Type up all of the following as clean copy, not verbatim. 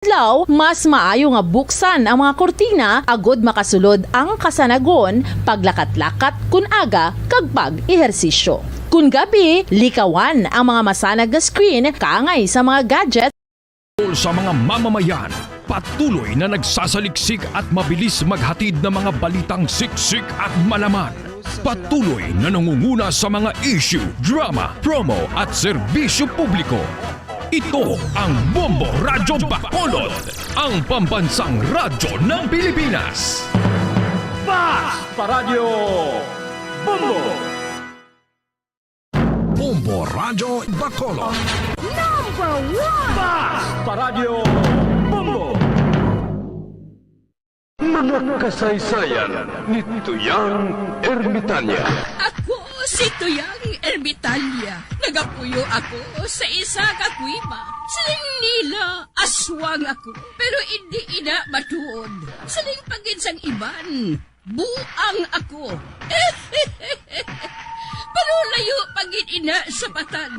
adlaw, mas maayo nga buksan ang mga kurtina agod makasulod ang kasanagon paglakat-lakat kun aga kag pag-ehersisyo. Kun gabi, likawan ang mga masanag na screen kaangay sa mga gadget Sa mga mamamayan, patuloy na nagsasaliksik at mabilis maghatid ng mga balitang siksik at malaman. Patuloy na nangunguna sa mga issue, drama, promo at serbisyo publiko. Ito ang Bombo Radyo Bacolod, ang pambansang radyo ng Pilipinas. Basta Radio Bombo! Bombo Radyo Bacolod. Number 1! Basta Radio Bombo! Mga kasaysayan ni Tuyang Ermitanya. Ako si Tuyang Ermitanya. Nagapuyo ako sa isa ka kuiba. Siling nila, aswang ako. Pero hindi ina matuod. Siling paginsang iban, buang ako. Pero layo pagin ina sa patad.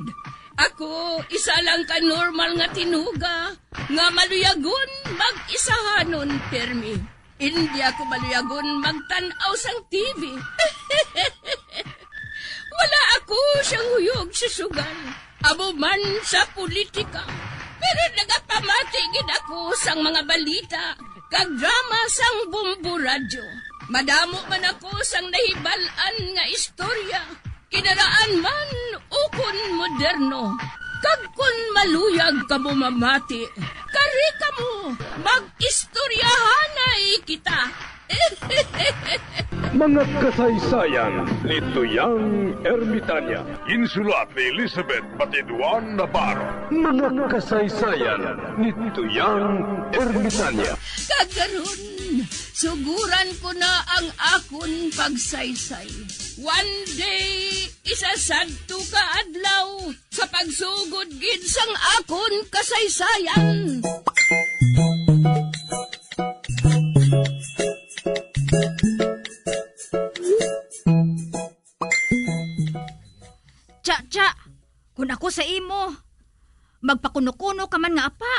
Ako, isa lang ka normal nga tinuga. Nga maluyagon, mag-isahanon, permi. Hindi ako maluyagon magtanaw sang TV. Wala ako siyang huyog sa sugal. Amo man sa politika. Pero nagapamatagin ako sang mga balita. Kag drama sang Bombo Radyo. Madamo man ako sang nahibalan nga istorya. Kinaraan man ukon moderno. Kag kun maluyag ka mo mamati, kari ka mo, mag-istoryahanay kita. Mga kasaysayan ni Tuyang Ermitanya. Insulat ni Elizabeth Batiduan Navarro. Mga kasaysayan ni Tuyang Ermitanya. Kagaron, suguran ko na ang akon pagsaysay. One day, isasadto ka adlaw sa pagsugod gid sang akon kasaysayan. Tsa, kung ako sa imo, magpakuno-kuno ka man nga apa.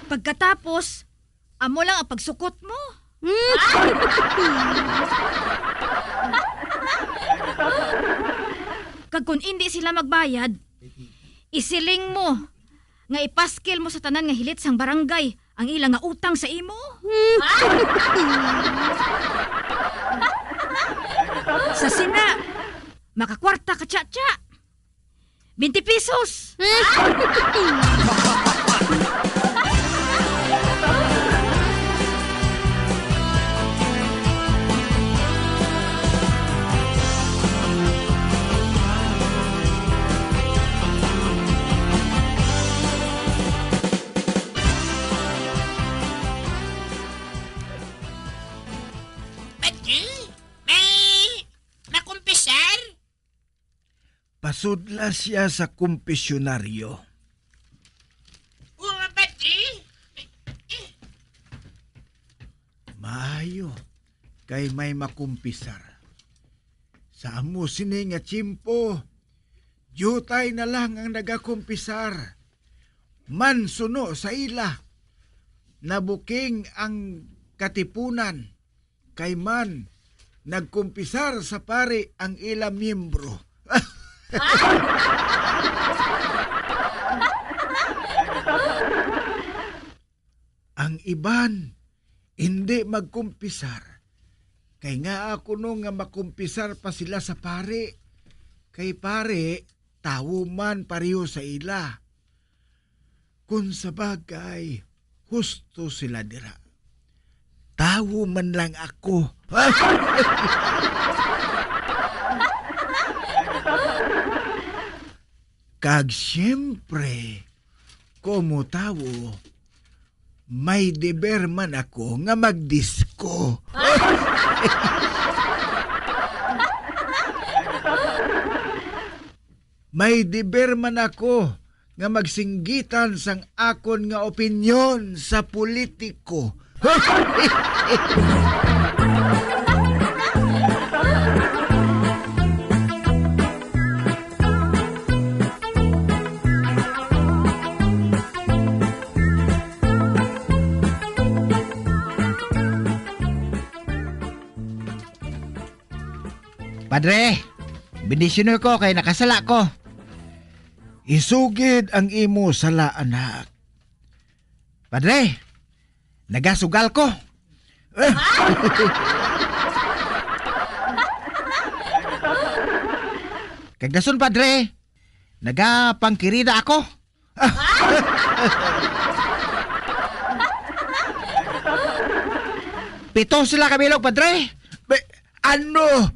Pagkatapos, amo lang ang pagsukot mo. Kag kung hindi sila magbayad, isiling mo nga ipaskil mo sa tanan nga hilit sang barangay ang ilang nga utang sa imo. Sa sina, makakwarta ka tsa-tsa. 20 pesos. Pasudla siya sa kumpisyonaryo. Maayo, kay may makumpisar. Sa amo sini nga tsimpo, jutay na lang ang nagakumpisar. Mansuno sa ila, nabuking ang katipunan, kay man nagkumpisar sa pare ang ila miyembro. Ang iban, hindi magkumpisar. Kay nga ako nung nga makumpisar pa sila sa pare. Kay pare, tawo man pariyo sa ila. Kung sa bagay, husto sila dira. Tawo man lang ako. Kag siyempre, komo tawo, may deber man ako nga magdisko. May deber man ako nga magsinggitan sang akon nga opinyon sa politiko. Padre, bendisyoner ko kay nakasala ko. Isugid ang imo sala, anak. Padre, nagasugal ko. Kagdason, Padre, nagapangkirida ako. Pito sila kabilog, Padre. Ano?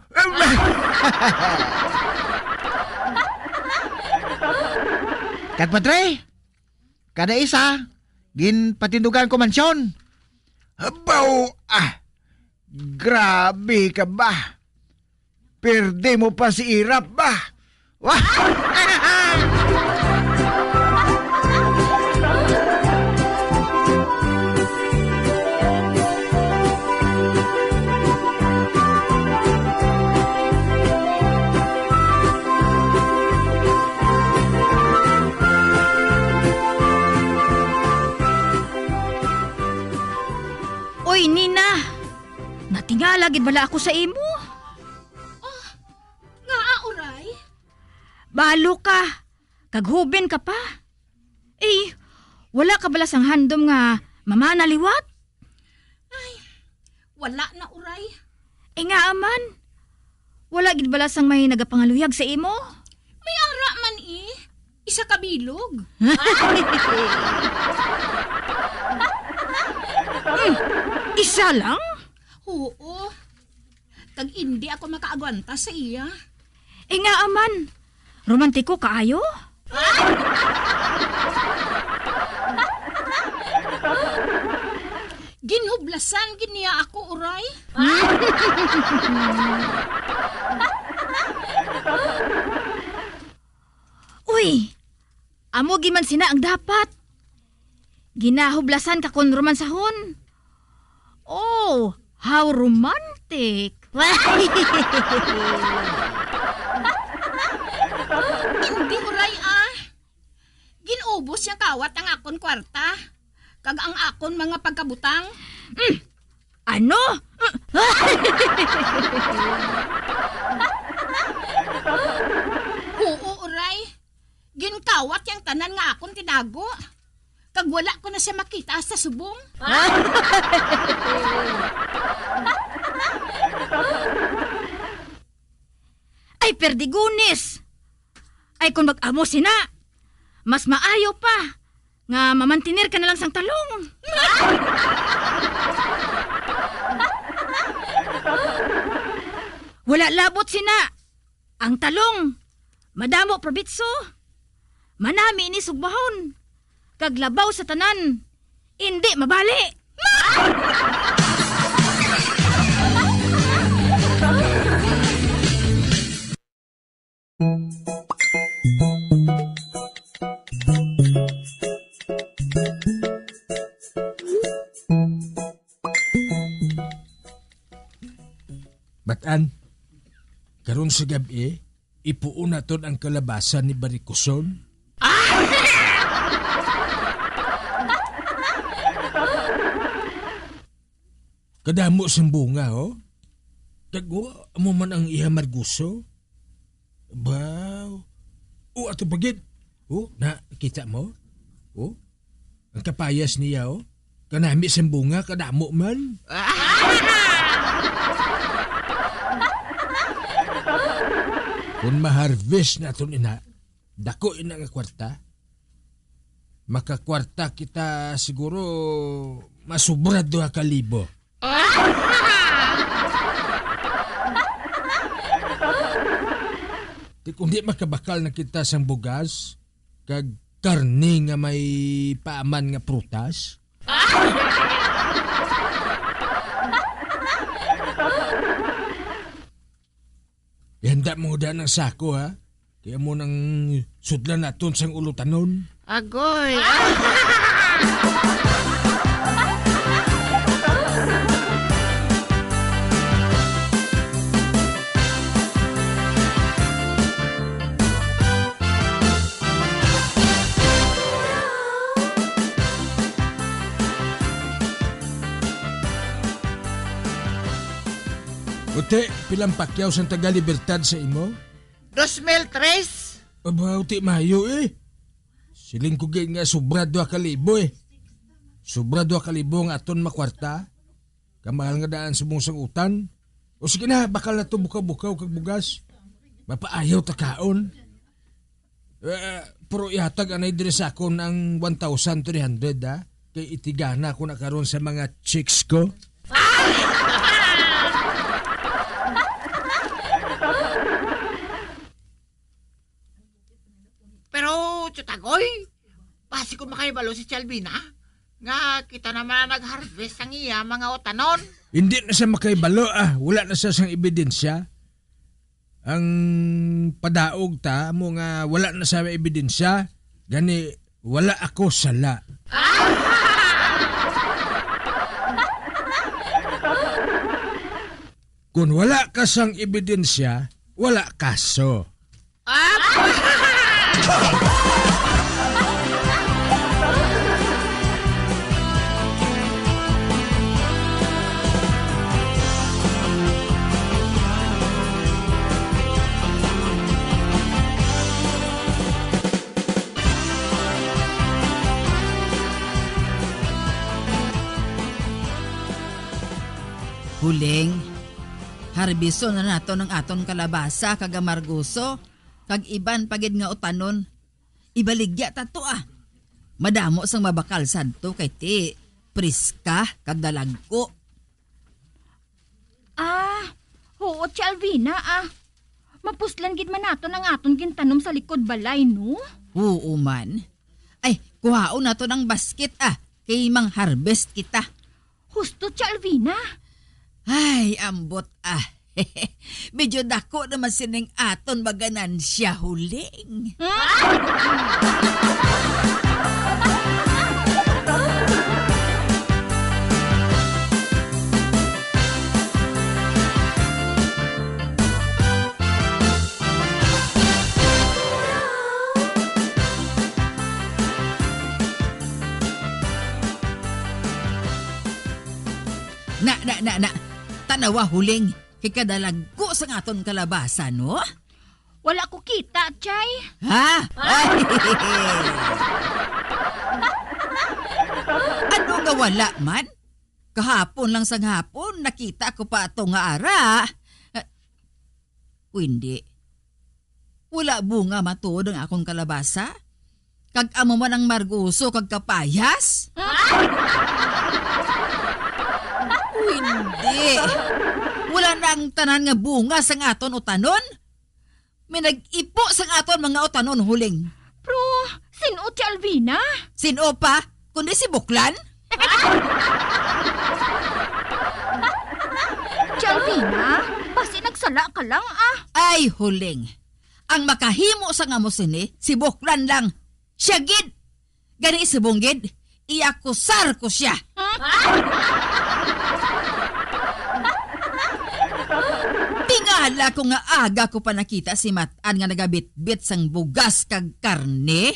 Kag Padre, kada isa, ginpatindugan ko mansyon. Abaw, grabe ka ba? Perde mo pa si Irap ba? Wah! Oy, Nina! Natingala gid bala ako sa imo. Nga uray? Balo ka. Kaghuben ka pa. Eh, wala ka bala sang handom nga mamana liwat? Wala na uray. Eh nga aman. Wala gid bala sang may nagapangaluyag sa imo? May ara man isa kabilog. Isa lang? Oo. Tag hindi ako makaagwanta sa iya. Eh nga aman. Romantiko kaayo? Ginhublasan giniya ako uray. Uy! Amo giman sina ang dapat. Ginahublasan ka kon romansahon. Oh, how romantic. Hindi uray Ginubos yung kawat ang akon kwarta. Kag ang akon mga pagkabutang. Ano? Oo uray. Ginkawat yung tanan nga akon tinago. Kag wala ko na siya makita sa subong. Ay, perdigunis! Ay, kung mag-amo sina, mas maayo pa nga mamantinir ka na lang sang talong. Wala labot sina. Ang talong, madamo probitso. Manami ini sugbahon. Kaglabaw sa tanan, hindi mabali. Batan, karon sa gabi, ipuon naton ang kalabasan ni Barikuson. Kadamo sang bunga, oh. Dagwa mo man ang iya marguso. Baw. Oh, ato bagid. Oh, nakita mo? Oh, ang kapayas niya, oh. Kanami sang bunga, kadamo man. Kung ma-harvest naton ina, dako ina nga kwarta. Makakwarta kita siguro masubra 2,000. Kung di makabakal na kita sang bugas, kag karne nga may paaman nga prutas. Ihanda mo da ng sako, ha? Kaya mo nang sudlan naton sang ulutanon. Agoy! te, pilang pakyaw sa taga Libertad sa imo? 2003. Abaw, ti mayo eh. Siling ko gay nga sobra 2,000 eh. Sobra 2,000 ang aton makwarta. Kamahal nga daan sa mong utan. O sige na, bakal na to bukaw-bukaw kag bugas. Mapaayaw ta kaon. Pero ihatag anay dire sa akon ang 1,300 ha. Kay itigana ko na karon sa mga chicks ko. Pero, Chutagoy, basi ko makaibalo si Chalvina. Nga, kita naman nag-harvest ang iya mga otanon. Hindi na siya makaibalo Wala na siya sang ebidensya. Ang padaog ta mo nga wala na sa ebidensya. Gani, wala ako sala. Kung wala ka sang ebidensya, wala kaso. Huling, harbiso na nato ng aton kalabasa kag amarguso, kag iban pagid nga utanon. Ibaligya ta to Madamo sang mabakal sadto kay ti priska kag dalagko. Oo, Chalvina Mapuslan gid man nato ng aton gintanom sa likod balay, no? Oo man. Ay, kuhaon nato ng basket kay mang harvest kita. Husto, Chalvina. Ay, ambot Medyo dako naman sining aton maganan siya huling. Na. Tanawa huling. Kikadalag sa aton kalabasa, no? Wala ko kita, Chay. Ha? Ay! Ano nga wala man? Kahapon lang sang hapon, nakita ko pa ito nga ara. Hindi. Wala bunga matuod ang akong kalabasa? Kag amo man ang marguso kag kapayas? Hindi. Wala na ang tanan nga bunga sang aton utanon? May nag-ipo sang aton mga utanon huling. Pero, sino ti Alvina? Sino pa? Kundi si Buklan? Chalvina, basi nagsala ka lang Ay, huling. Ang makahimo sa nga mo sini, si Buklan lang. Siya gid. Gani isubong gid, iakusar ko siya. Tingala ko nga aga ko pa nakita si Matan nga nagabit-bit sang bugas kag karne.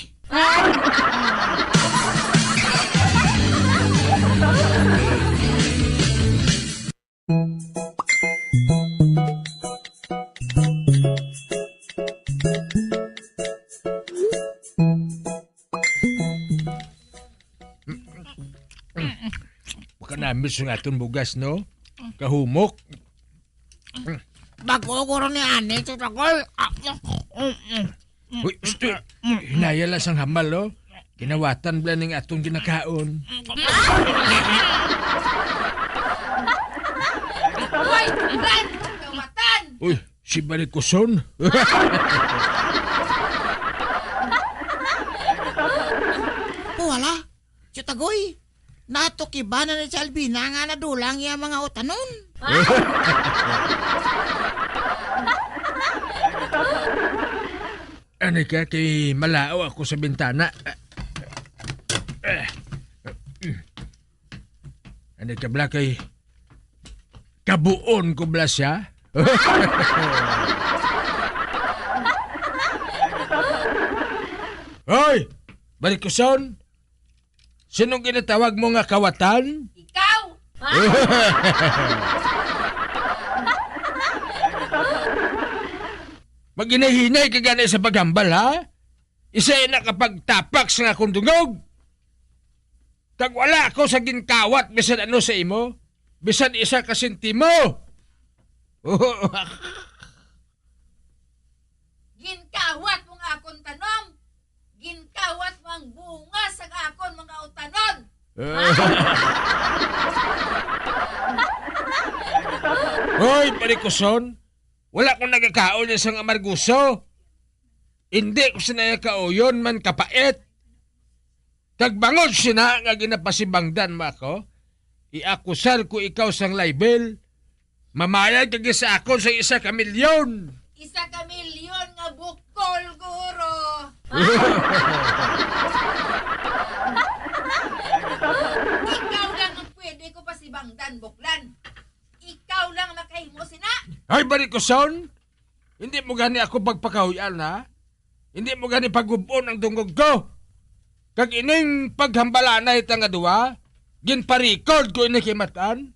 Baka namis yung aton bugas, no? Kahumok. Bago ko rin ni Ani, Chutagoy. Uy, hinaya lang sang hamal, no? Kinawatan bala ng atong ginakaon. Hoy! Iban! Matan! Uy, si Barikuson. Wala. Chutagoy. Natukibanan na si Albina nga nadulang yung mga utanon. Ano ka, kay malao ako sa bintana. Ano ka bala kay kabuon ko bala siya? Hoy! Barikuson! Sinong ginatawag mo nga kawatan? Ikaw! Pag inahinay ka gani sa paghambal, ha? Isa na kapag tapak sa akong dungog. Kag wala ako sa ginkawat bisan ano sa imo, bisan isa ka sentimo. Ginkawat mong akon tanom. Ginkawat mo ang bunga sa akon mga utanon. Hoy, Marikoson, wala kong nagakaon niya sang amarguso. Hindi ko sinaya kauyon man kapait. Kagbangod sina nga ginapasibangdan mo ako, iakusal ko ikaw sang libel. Mamayad kag sa akon sa 1,000,000. 1,000,000 nga bukol, guro. Ikaw lang ang pwede ko pasibangdan, buklan. Ikaw lang makahimo sina. Ay, Marikoson, hindi mo gani ako pagpakahuyan, ha? Hindi mo gani pagubon ang dungog ko. Kag ining paghambalanay nga duwa, ginparikod ko ini kimatan.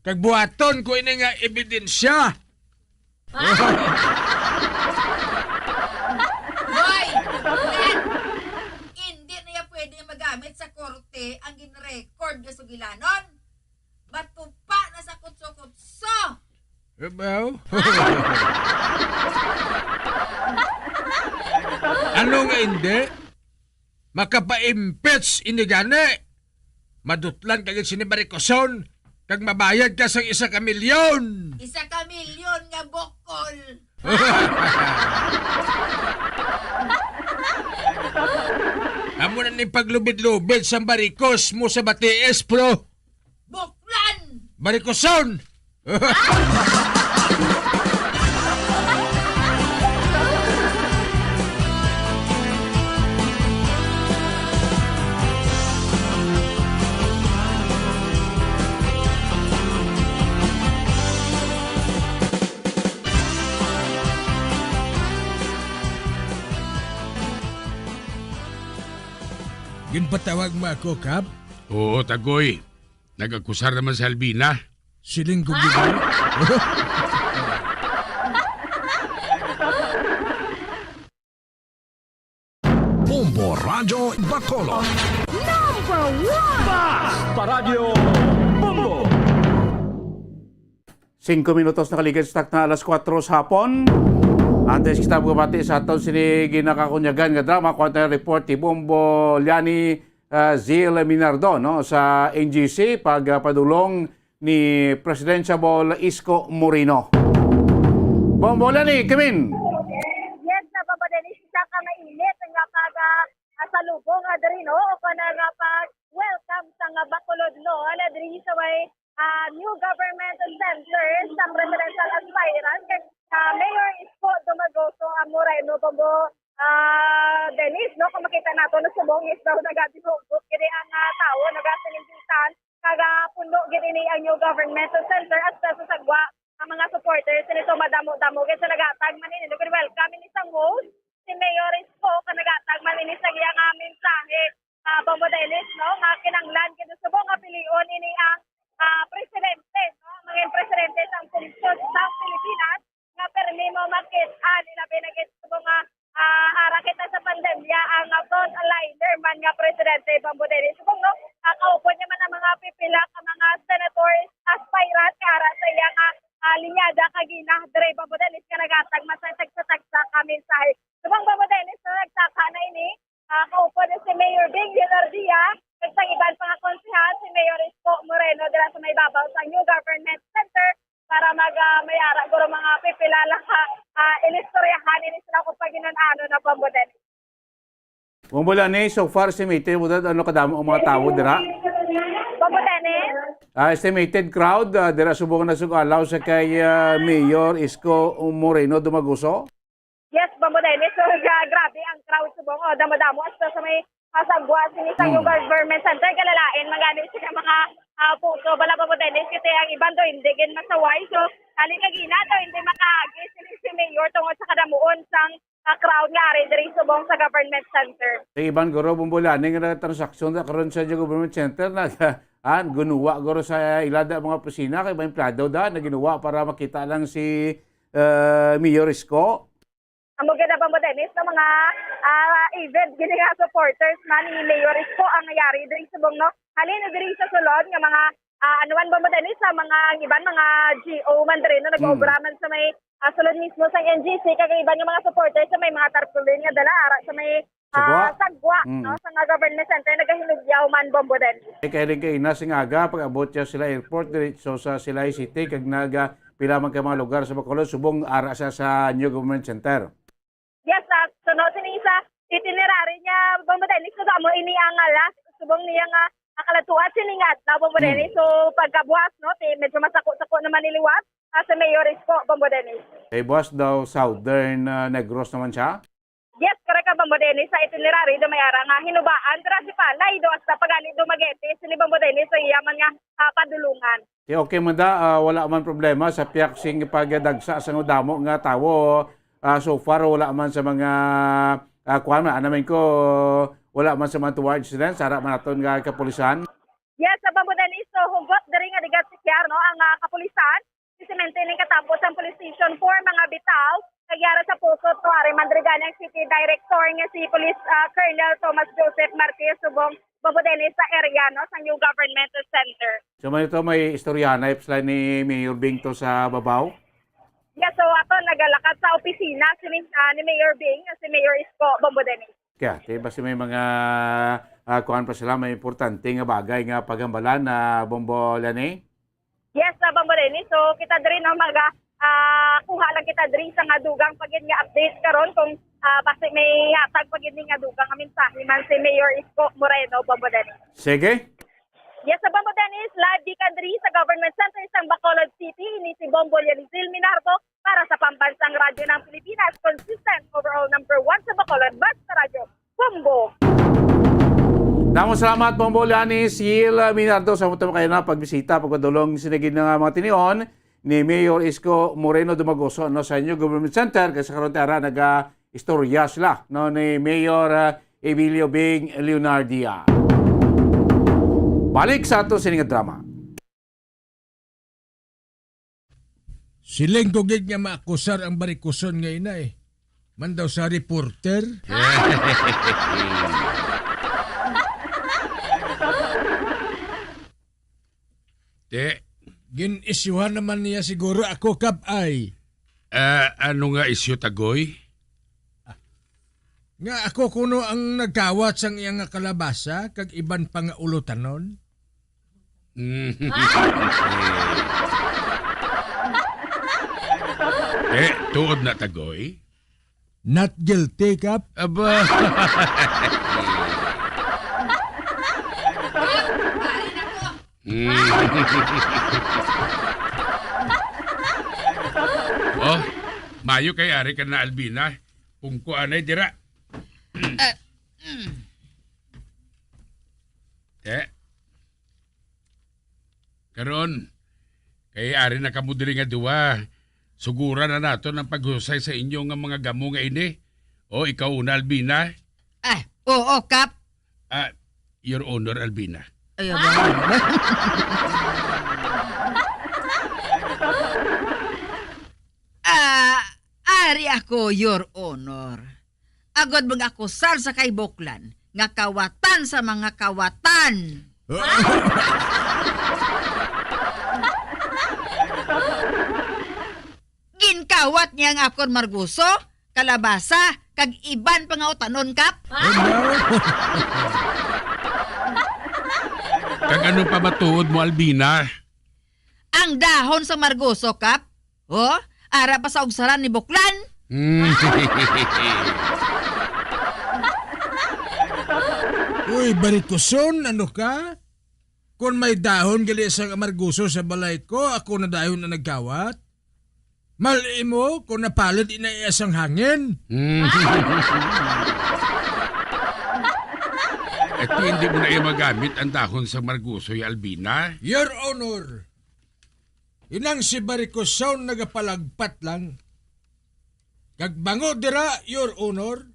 Kag buhaton ko ini nga ebidensya. Hoy, buklan. Hindi na yan pwede magamit sa korte ang gin-record nga sugilanon. Matupa na sa kutso-kutso. Abaw? Ano nga hindi? Makapa-impeach ini gani. Madutlan kagit sini Marikoson. Kag mabayad ka sang 1,000,000. 1,000,000 nga bukol. Amo na ni paglubid-lubid sa barikos mo sa Baties, pro. Buklan! Marikoson! Ginpatawag mo ako, Kap? Oo, Tagoy. Nagakusar naman sa Albina. Siling ko gito. Bombo Radyo Bacolod. Paradyo Bombo! 5 minutos nakaligan sa na alas 4 sa hapon. Antes kita bumati sa aton sini ginakakunyagan nga drama kwanta report ti Bombo Liani Zil Minardo no sa NGC pagpadulong ni Presidential Isko Moreno. Bombo Liani, Kimin. Yes, napapadali siya ka nga init nga salubong nga diri no o kana nga pag welcome sa nga Bacolod no ala diri sa way new government center sa presidential aspirant kay Mayor Isko Dumagoso Moreno Bombo Dennis no kung makita nato na subong is daw nagadisugot kini ang tao nagasinimbitan kaga puno gini ang new government center at sa sagwa ang mga supporters nito madamo-damo kay sa nagatag man ini welcome ni sang host si Mayor Isko kanagatag man ini sa iyang mensahe Bombo Dennis no nga kinanglan kini subong nga pilion ini ang presidente no mga presidente sang komisyon sa Pilipinas nga permi mo makit-an ilabi na subong nga harakit na sa pandemya ang front liner man nga presidente Bombo Dennis subong no kaupo niya man ang mga pipila ka mga senators aspirant kara sa iyang linyada kagina dire Bombo Dennis kanagatag masatag sa mensahe subong Bombo Dennis nagsaka na ini kaupo na si Mayor Bing Gilardia at sa iban pang konsehal si Mayor Isko Moreno dira sa may babaw sa New Government Center para mayara guro mga pipilala inistoryahan ini sila kung paginanano na Bombo Dennis. Bombo Liani, so far estimated mo ano kadamo ang mga tao dira? Bombo Dennis? Estimated crowd dira subong na sugalaw sa kay Mayor Isko Moreno Dumagoso. Yes, Bombo Dennis. So, grabe ang crowd subong. Damo-damo. At sa may masagwa, sinisang yung government center, kalalain, magano sila mga puso. Bala Bombo Dennis, kasi ang iban do, hindi gin masaway. So, halikagina do, hindi makahagi si Mayor tungkol sa kadamuon sang crowd nga rin diri subong sa government center. Sa iban guro Bombo Liani nga transaksyon na karon sa government center na gunuwa guro sa ilada mga opisina kay mga empleyado da na ginuwa para makita lang si Mayor Isko. amo gid ba mo Dennis ng mga event gini nga supporters man ni Mayor Isko ang nangyari diri sa bong no. Halin diri sa sulod nga mga anuan ba mo Dennis sa mga iban mga GO man diri no nag-obra man sa may sulod mismo sa NGC kag iban nga mga supporters sa may mga tarpaulin nga dala ara sa may sagwa no sa nga government center nagahinugyaw man Bombo Dennis. Kaya rin kayo na singaga pag-abot siya sila airport diretso sa Silay City kag naga pila man ka mga lugar sa Bacolod subong ara siya sa New Government Center. Yes, so no sinisa itinerary niya Bombo Dennis so mo ini ang last subong niya nga akalatuan siningat na Bombo Dennis so pagkabuhat no medyo masako-sako naman niliwat sa Mayor Isko Bombo Dennis. Kay boss daw Southern Negros naman siya. Yes, correct ka Bombo Dennis sa itinerary do mayara nga hinubaan dira si Palay do hasta pagani dumagete sini Bombo Dennis sa iyaman nga padulungan. Okay man da, wala man problema sa piyak sing pagdagsa sa damo nga tawo. So far wala man sa mga kuan man namin ko wala man sa mga toward incident sara man aton nga kapulisan. Yes, sa Bombo Dennis so hugot diri nga digat sikyar no ang kapulisan simente ning katapos ang police station for mga bitaw nagyara sa Puso Tuari Mandrigan ang City Director nga si Police Colonel Thomas Joseph Marquez subong Bombo Dennis sa area no sa New Government Center. So man ito may istorya na sila ni Mayor Bing to sa babaw. Yeah, so ato nagalakad sa opisina ni Mayor Bing si Mayor Isko Bombo Dennis. Kaya diba si may mga kuan pa sila may importante nga bagay nga pagambalan na Bombo Lani? Yes, Bombo Dennis. So kita diri no kuha lang kita diri sa nga dugang pagid nga update karon kung basta may hatag pagid nga dugang nga mensahe man si Mayor Isko Moreno Bombo Dennis. Sige. Yes, Bombo Dennis, live di kadri sa Government Center sa Bacolod City ini si Bombo Lianizil Minardo para sa Pambansang Radyo ng Pilipinas, consistent overall number 1 sa Bacolod Basta Radio Bombo. Damo salamat Bombo Lianizil Minardo sa muto kayo na pagbisita pagpadulong sinigid ng mga tinion ni Mayor Isko Moreno Dumagoso no sa New Government Center kasi karon tara naga-istorya sila no ni Mayor Emilio Bing Leonardia. Balik sa ato sining drama. Siling kugid nga maakusar ang barikuson nga ina eh. Man daw sa reporter. Gin-isyuhan naman niya siguro ako kap ay. Ano nga isyu tagoy? Nga ako kuno ang nagkawat sang iyang nga kalabasa kag iban pa nga ulutanon. Tuod na tagoy? Not guilty kap. Aba. Oh, mayo kay ari ka na Albina. Kung kuanay dira. Karon, kay ari na kamo diri nga duwa. Sugura na nato ng paghusay sa inyo nga mga gamo nga ini. O ikaw una Albina. Oo, Kap. Your Honor Albina. Ayaw ba? Ari ako, Your Honor. Agad mga akusar sa kay Buklan nga kawatan sa mga kawatan. Ginkawat niya nga akon Marguso, kalabasa, kag iban pa nga utanon Kap. Kag ano pa matuod mo Albina? Ang dahon sa Marguso Kap. Oh, ara pa sa ugsaran ni Buklan. Uy, barikuson, ano ka? Kung may dahon gali sa Marguso sa balay ko, ako na dahon na nagkawat. Mali mo kung napalad inaiyasang hangin. Ito hindi mo na iya magamit ang dahon sa Marguso, Albina. Your Honor, inang si barikuson nagapalagpat lang. Kagbango dira, Your Honor,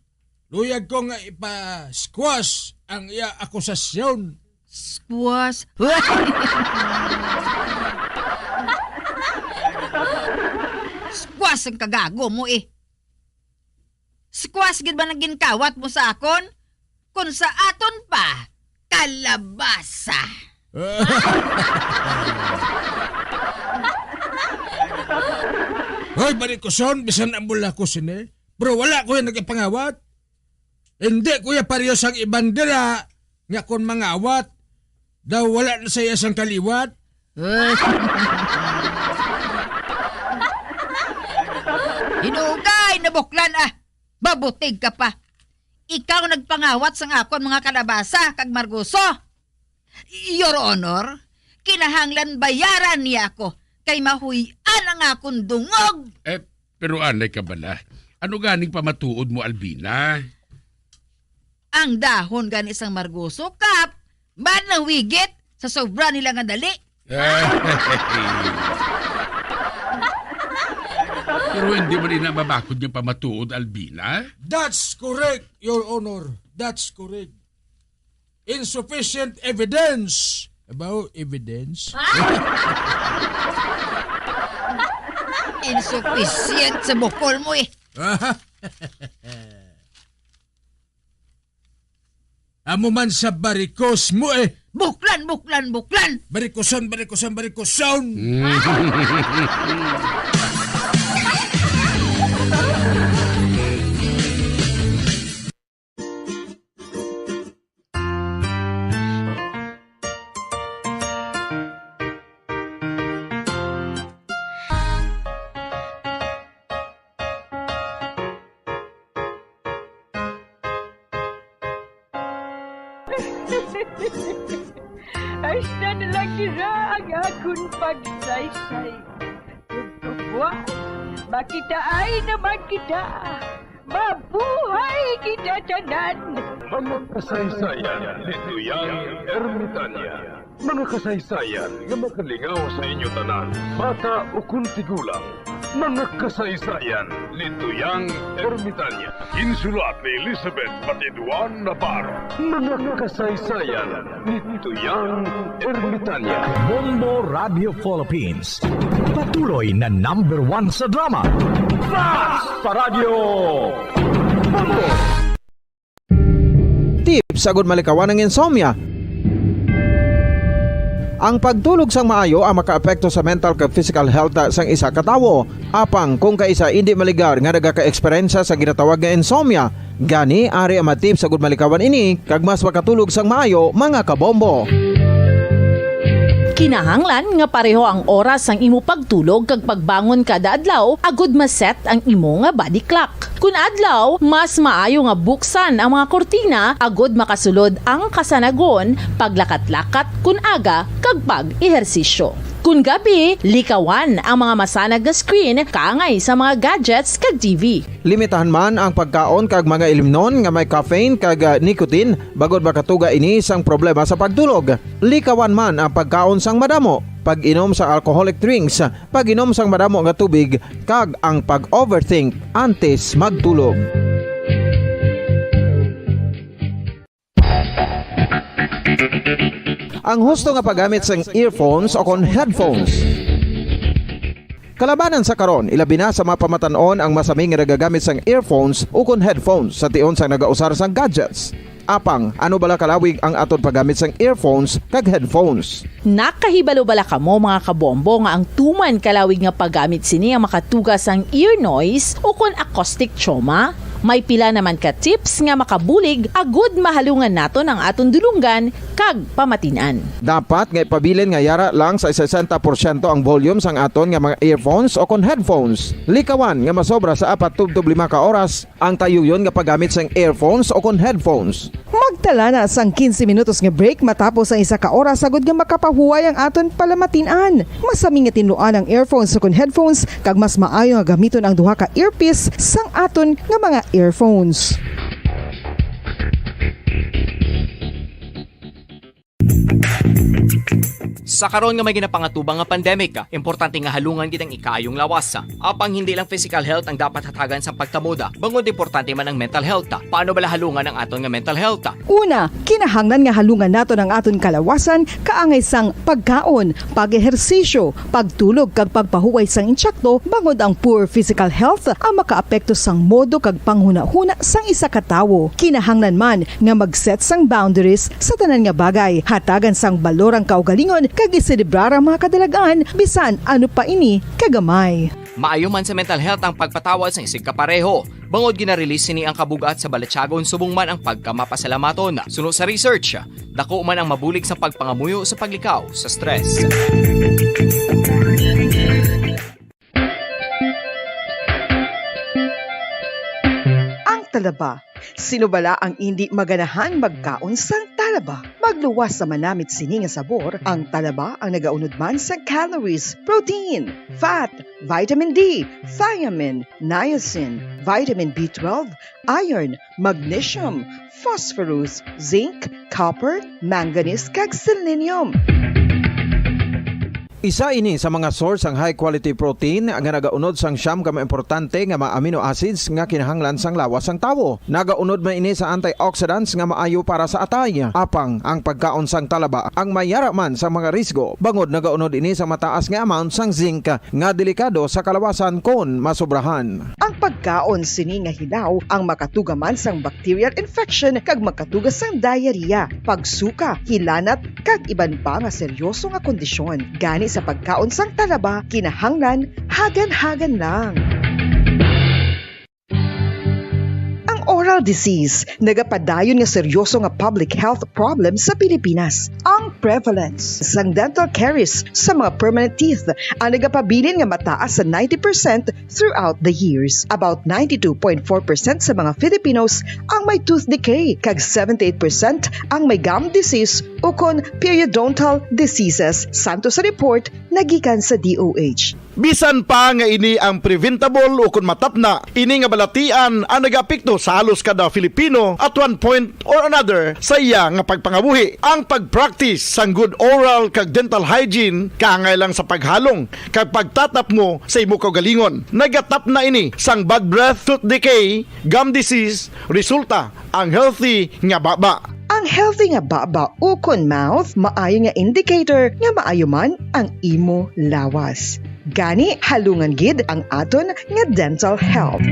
luyag ko nga ipa-squash ang iya akusasyon. Squash? Squash ang kagago mo eh. Squash gid ba naging kawat mo sa akon? Kung sa aton pa, kalabasa. Hoy, barikuson, bisan ang mula ko sini. Bro, wala ko yung nagpangawat. Hindi kuya parehas ang ibandera nga kon mangawat. Daw wala na saya sang kaliwat. Hinugay na buklan Babutig ka pa. Ikaw nagpangawat sang akon mga kalabasa kag Marguso. Your Honor, kinahanglan bayaran niya ako kay mahuyan ang akong dungog. Pero anay ka bala? Ano ganing pamatuod mo, Albina? Ang dahon gani sang Marguso, Kap, man na wigit sa sobra nila nga dali. Pero hindi mo rin nababakod yung pamatuod, Albina? That's correct, Your Honor. That's correct. Insufficient evidence. About evidence? Insufficient sa bukol mo Amo man sa barikos mo Buklan! Barikoson! Ay, na lang nila ang akong pagsaysay. Kung buwan, makita ay naman kita. Mabuhay kita tanan. Mga kasaysayan ni Tuyang Ermitanya. Mga kasaysayan nga makalingaw sa inyo tanan, bata o kuntigulang. Mga kasaysayan ni Tuyang Ermitanya. Insulat ni Elizabeth Batiduan Navarro. Mga kasaysayan ni Tuyang Ermitanya. Bombo Radio Philippines. Patuloy na #1 sa drama. Fast Paradyo Bombo! Tips sagud malikawan ng insomnia. Ang pagtulog sang maayo ang makaapekto sa mental kag physical health sang isa ka tawo. Apang kung kaisa hindi maligar nga nagaka-eksperyensya sa ginatawag nga insomnia, gani ari ang matip sagud malikawan ini kag mas makatulog sang maayo mga kabombo. Kinahanglan nga pareho ang oras ang imo pagtulog kag pagbangon kada adlaw agud maset ang imo nga body clock. Kun adlaw, mas maayo nga buksan ang mga kortina agud makasulod ang kasanagon, paglakat-lakat kun aga kag pag-ehersisyo. Kun gabi, likawan ang mga masanag nga screen kaangay sa mga gadgets kag TV. Limitahan man ang pagkaon kag mga ilimnon nga may caffeine kag nicotine bagod makatuga ini sang problema sa pagtulog. Likawan man ang pagkaon sang madamo, pag-inom sa alcoholic drinks, pag-inom sang madamo nga tubig kag ang pag-overthink antes magtulog. Ang husto nga paggamit sang earphones o kon headphones. Kalabanan sa karon, ilabi na sa mga pamatanon ang masami nga nagagamit sang earphones o kon headphones sa tion sang nagausar sang gadgets. Apang, ano bala kalawig ang aton paggamit sang earphones kag headphones? Nakahibalo bala kamo mga kabombo nga ang tuman kalawig nga paggamit sini ang makatugas ang ear noise o kon acoustic trauma? May pila naman ka tips nga makabulig agud mahalungan naton ang aton dulunggan kag pamatinan. Dapat nga ipabilin nga yara lang sa 60% ang volume sang aton nga mga earphones o kon headphones. Likawan nga masobra sa 4-5 ka oras ang tayuyon nga paggamit sang earphones o kon headphones. Magtala na sang 15 minutos nga break matapos ang 1 ka oras sagud nga makapahuway ang aton palamatinan. Masami nga tinluan ang earphones o kon headphones kag mas maayo nga gamiton ang duha ka earpiece sang aton nga mga earphones. Sa karon nga may ginapangatubang nga pandemic, importante nga halungan gid ang ikaayong lawas. Apang hindi lang physical health ang dapat hatagan sa pagtamuda, bangod importante man ang mental health. Paano bala halungan ang aton nga mental health? Una, kinahanglan nga halungan nato ang aton kalawasan kaangay sang pagkaon, pag-ehersisyo, pagtulog kag pagpahuway sang insyakto bangod ang poor physical health ang makaapekto sang modo kag panghuna-huna sang isa ka tawo. Kinahanglan man nga mag-set sang boundaries sa tanan nga bagay, hatagan sang balorang kaugalingon kag iselebrar ang mga kadalagaan bisan ano pa ini kagamay. Maayo man sa mental health ang pagpatawad sa isig kapareho. Bangod ginarelease ni ang kabugat sa Balatyagon subong man ang pagkamapasalamaton. Suno sa research, dako man ang mabulig sa pagpangamuyo sa paglikaw sa stress. Ang talaba. Sino bala ang hindi maganahan magkaon sang talaba? Magluwas sa manamit sini nga sabor, ang talaba ang nagaunod man sa calories, protein, fat, vitamin D, thiamine, niacin, vitamin B12, iron, magnesium, phosphorus, zinc, copper, manganese kag selenium. Isa ini sa mga source ang high quality protein nga nagaunod sang siyam ka importante nga mga amino acids nga kinahanglan sang lawas sang tawo. Nagaunod man ini sa antioxidants nga maayo para sa atay. Apang ang pagkaon sang talaba ang mayara man sa mga risgo. Bangod nagaunod ini sa mataas nga amount sang zinc nga delikado sa kalawasan kon masobrahan. Ang pagkaon sini nga hilaw ang makatugaman sang bacterial infection kag makatugas sang diarrhea, pagsuka, hilanat kag iban pa nga seryoso nga kondisyon. Gani sa pagkaon sang talaba, kinahanglan hagan-hagan lang. Oral disease, nagapadayon nga seryoso nga public health problem sa Pilipinas. Ang prevalence sang dental caries sa mga permanent teeth ang nagapabilin nga mataas sa 90% throughout the years. About 92.4% sa mga Filipinos ang may tooth decay, kag 78% ang may gum disease o kon periodontal diseases, santo sa report nagikan sa DOH. Bisan pa nga ini ang preventable o kung matapna, ini nga balatian ang nagapikto sa halos kada Filipino at one point or another sa iya nga pagpangabuhi. Ang pag-practice sang good oral kag dental hygiene kaangay lang sa paghalong kag pagtatap mo sa imo kaugalingon. Nagatap na ini sang bad breath, tooth decay, gum disease, resulta ang healthy nga baba. Ang healthy nga baba o kon mouth maayo nga indicator nga maayo man ang imo lawas. Gani halungan gid ang aton nga dental health.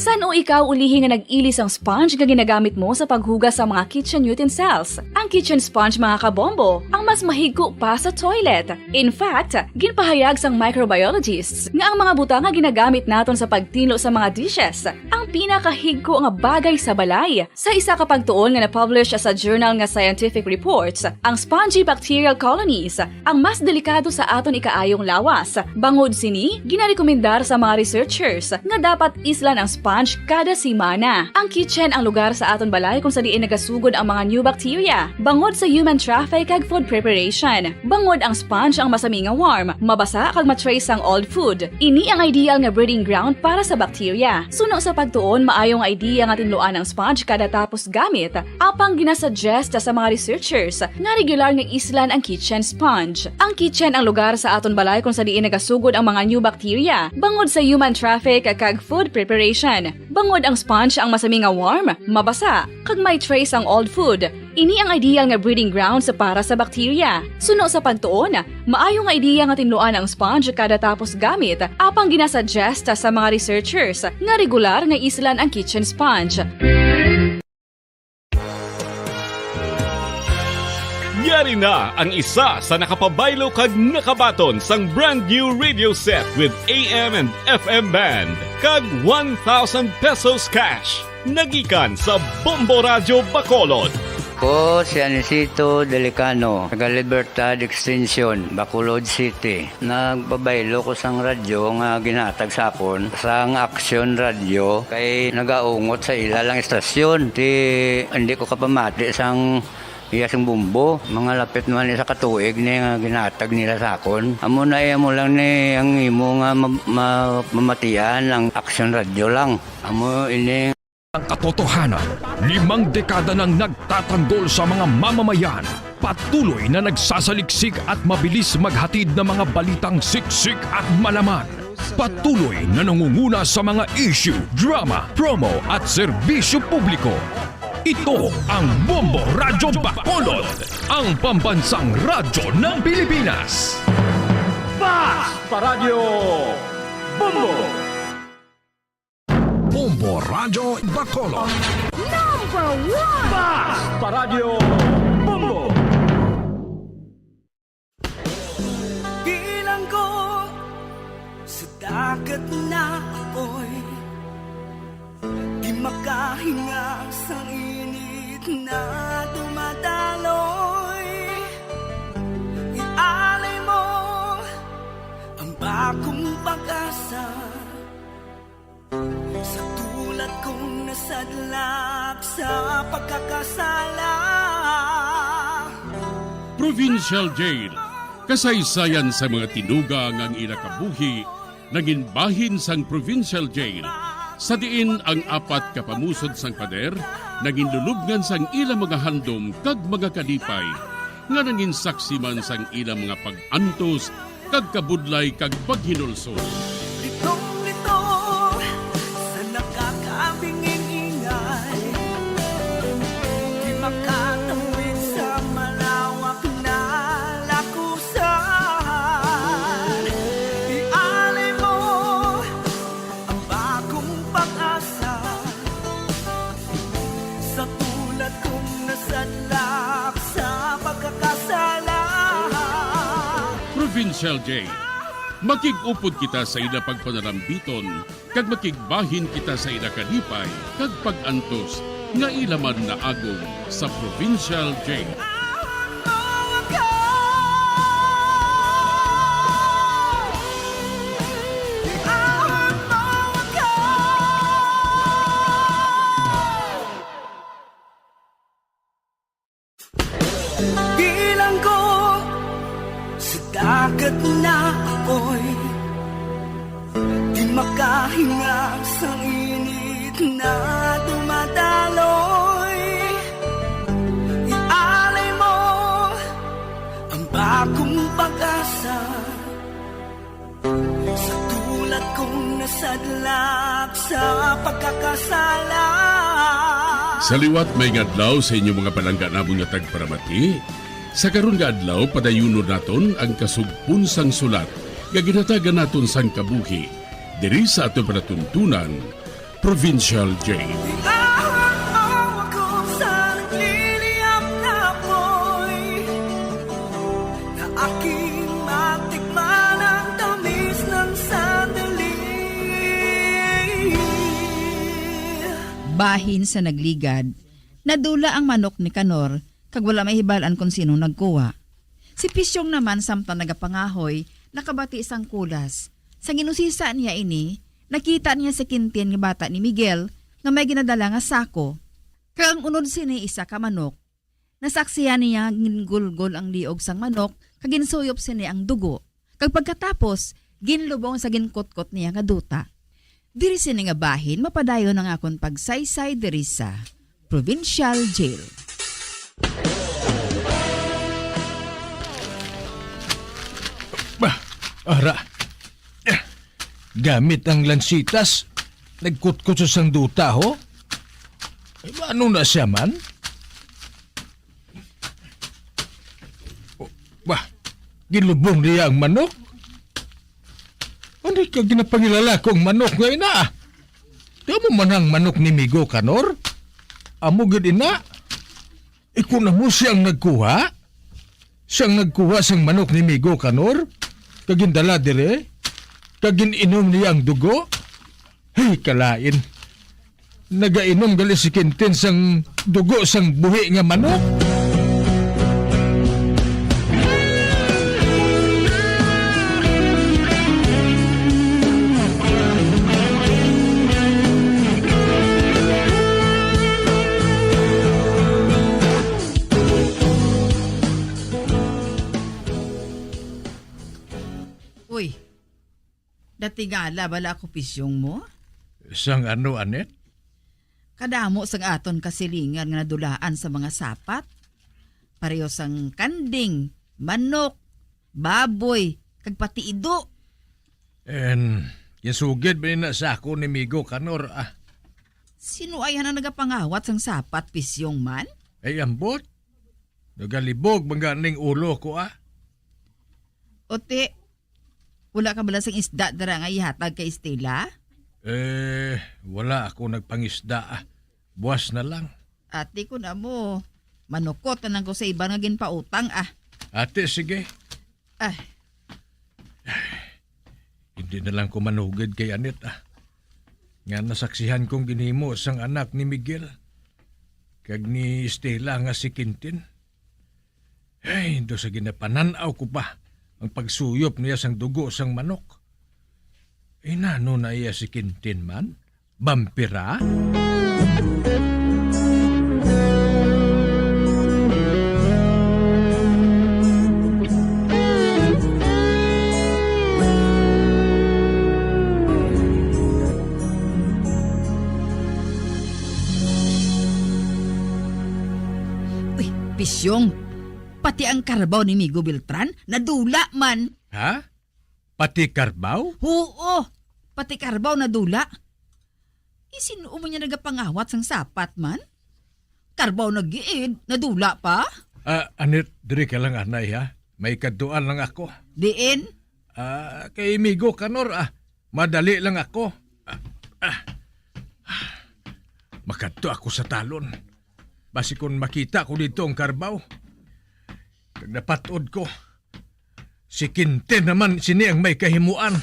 San o ikaw ulihi nga nag-ilis ang sponge nga ginagamit mo sa paghugas sa mga kitchen utensils? Ang kitchen sponge mga kabombo, ang mas mahigko pa sa toilet. In fact, ginpahayag sang microbiologists nga ang mga butang nga ginagamit naton sa pagtino sa mga dishes ang pinakahigko nga bagay sa balay. Sa isa ka pagtuon nga na-publish sa journal nga Scientific Reports, ang spongy bacterial colonies ang mas delikado sa aton ikaayong lawas. Bangod sini, ginarekomendar sa mga researchers nga dapat islan ang sponge kada simana. Ang kitchen ang lugar sa aton balay kung sa diin nagasugod ang mga new bacteria. Bangod sa human traffic kag food preparation. Bangod ang sponge ang masami nga warm, mabasa kag matrace ang old food. Ini ang ideal nga breeding ground para sa bacteria. Suno sa pagtuon, maayong idea nga tinluan ang sponge kada tapos gamit. Apang ginasuggest sa mga researchers nga regular nga islan ang kitchen sponge. Ang kitchen ang lugar sa aton balay kung sa diin nagasugod ang mga new bacteria. Bangod sa human traffic kag food preparation. Bangod ang sponge ang masami nga warm, mabasa, kag may trace ang old food. Ini ang ideal nga breeding ground sa para sa bacteria. Suno sa pagtuon, maayo nga idea nga tinluan ang sponge kada tapos gamit, apang ginasuggest sa mga researchers nga regular nga islan ang kitchen sponge. Yari na ang isa sa nakapabaylo kag nakabaton sang brand new radio set with AM and FM band kag 1,000 pesos cash. Nagikan sa Bombo Radio Bacolod. Ko si Anisito Delicano, taga Libertad Extension, Bacolod City. Nagbabaylo ko sang radyo nga ginatag sapon sang Action Radio kay nagaungot sa ilalang estasyon. Hindi ko kapamati sang iyasang bumbo, mga lapit naman sa katuig ni nga ginatag nila sakon. Amo na mo lang ni ang imo nga mamatian ang Action Radio lang. Amo ini Ang katotohanan, 5 dekada nang nagtatanggol sa mga mamamayan, patuloy na nagsasaliksik at mabilis maghatid ng mga balitang siksik at malaman. Patuloy na nangunguna sa mga issue, drama, promo at serbisyo publiko. Ito ang Bombo Radyo Bacolod, ang pambansang radyo ng Pilipinas. Fast Paradyo Bombo! Bombo Radyo Bacolod. Number 1! Fast Paradyo Bombo! Bilang ko sa dagat na apoy, di makahinga sa init na dumadaloy. Ialay mo ang bagong pag-asa sa tulad kong nasadlak sa pagkakasala. Provincial Jail, kasaysayan sa mga tinugang ang inakabuhi, naging bahin sang Provincial Jail. Sa diin ang 4 kapamusod sang pader, naging lulubngan sang ilang mga handom kag mga kalipay, nga naging saksi man sang ilang mga pag-antos, kag kabudlay kag paghinulsol. Litong-lito sa nakakabingin-ingay, di makatawid sa malawak na lakusan. Ialay mo ang bagong pag-asa sa tulad kong nasadlak sa pagkakasala. Provincial Jail, makig-upod kita sa ila pagpanarambiton, kag makigbahin kita sa ila kalipay, kag pag-antos, nga ilaman na agong sa Provincial Jail. Bilang ko sa dagat na apoy, di makahinga sa init na dumadaloy. Ialay mo ang bagong pag-asa sa tulad kong nasadlak sa pagkakasala. Sa liwat may ngadlaw sa inyong mga palangganabong nga tagparamati, sa karon nga adlaw padayunon naton ang kasugpon sang sulat nga ginatagan naton sang kabuhi diri sa aton panatuntunan, Provincial Jail. Ako sa nagliliyap na apoy, na aking matikman ang tamis ng sandali. Bahin sa nagligad, nadula ang manok ni Kanor kag wala may hibalan kung sino nagkuha. Si Pisyong naman samtang nagapangahoy, nakabati isang kulas. Sa ginusisa niya ini, nakita niya sa kintin ng bata ni Miguel nga may ginadala nga sako. Kag ang unod sini isa ka manok, nasaksiyan niya gingulgol ang liog sang manok kag ginsuyop sini ang dugo. Kag pagkatapos, ginlubong sa ginkotkot niya nga duta. Diri sini nga bahin mapadayon ang akon pagsaysay diri sa Provincial Jail. Ara, gamit ang lansitas, nagkutkot sa sang duta ho? Ay, ano na siya man? Ginlubong niya ang manok? Ano ka ginapangilala kong manok ngayon na? Di mo man ang manok ni Migo Kanor? Amo gid ina? Iko na mo siyang nagkuha? Siyang nagkuha sang manok ni Migo Kanor? Kagindala dire? Kagininom niya ang dugo? Hey, kalain. Nagainom gali si Quintin sang dugo sang buhi nga manok? Uy, datigala bala ako pisyong mo? Sang ano, Anet? Kadamo sang aton kasilingan nga nadulaan sa mga sapat. Pareho sang kanding, manok, baboy, kag pati ido. And yasugid ba na sa ako ni Migo Kanor Sino ay na nagapangawat sang sapat pisyong man? Ay ambot. Nagalibog bangganing ulo ko Ote, wala ka bala sang isda dara nga ihatag kay Estela? Wala ako nagpangisda Buwas na lang. Ate ko na mo, manukot na ko sa iba nga ginpautang Ate, sige. Hindi na lang ko manugid kay Anet Nga nasaksihan kong ginhimo sang anak ni Miguel. Kag ni Estela nga si Quintin. Ay, do sa ginapananaw ko pa ang pagsuyop niya sang dugo sang manok. Nano na iya si Quintin man? Vampira? Pisyong, pati ang karabaw ni Migo Beltran, nadula man. Ha? Pati karbaw? Oo, pati karabaw nadula. Isino mo niya nagapangawat sang sapat man? Karbaw nagiid, nadula pa? Anet, diri ka lang anay May kaduan lang ako. Diin? Kay Migo Kanor madali lang ako. Makadto ako sa talon. Basi kung makita ko dito ang karbaw. Kag napatod ko. Si Quintin naman sini ang may kahimuan.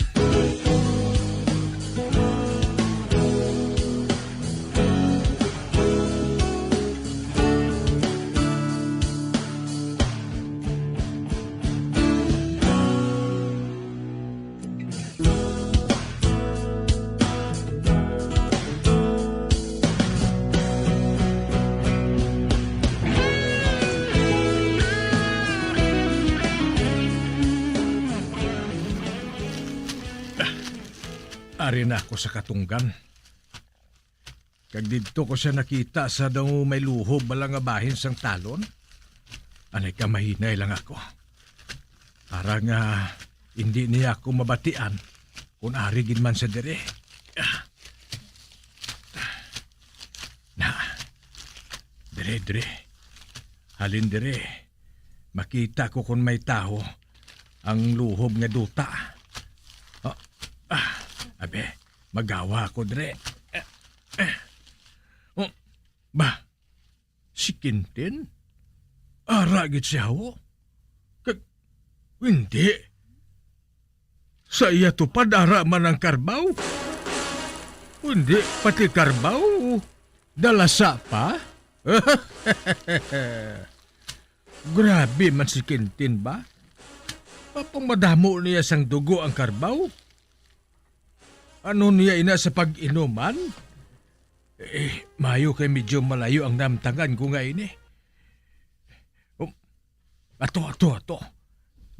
Ari na ako sa katunggan. Kag dito ko siya nakita sa daw may luhob balang nga bahin sang talon. Anay ka mahinay lang ako. Para nga hindi niya ako mabatian kung ari gin man sa dire. Na, dire. Halin dire. Makita ko kung may tao ang luhob nga duta. Abe, magawa ko dre. Ba, si Quintin? Aragit siya ho? Hindi. Sa iya tupad ara man ang karbaw? Hindi, pati karbaw. Dalasa pa? Grabe man si Quintin ba? Papang madamo niya sang dugo ang karbaw? Ano niya ina sa pag-inuman? Mayo kay medyo malayo ang namtangan ko nga ini. Ato.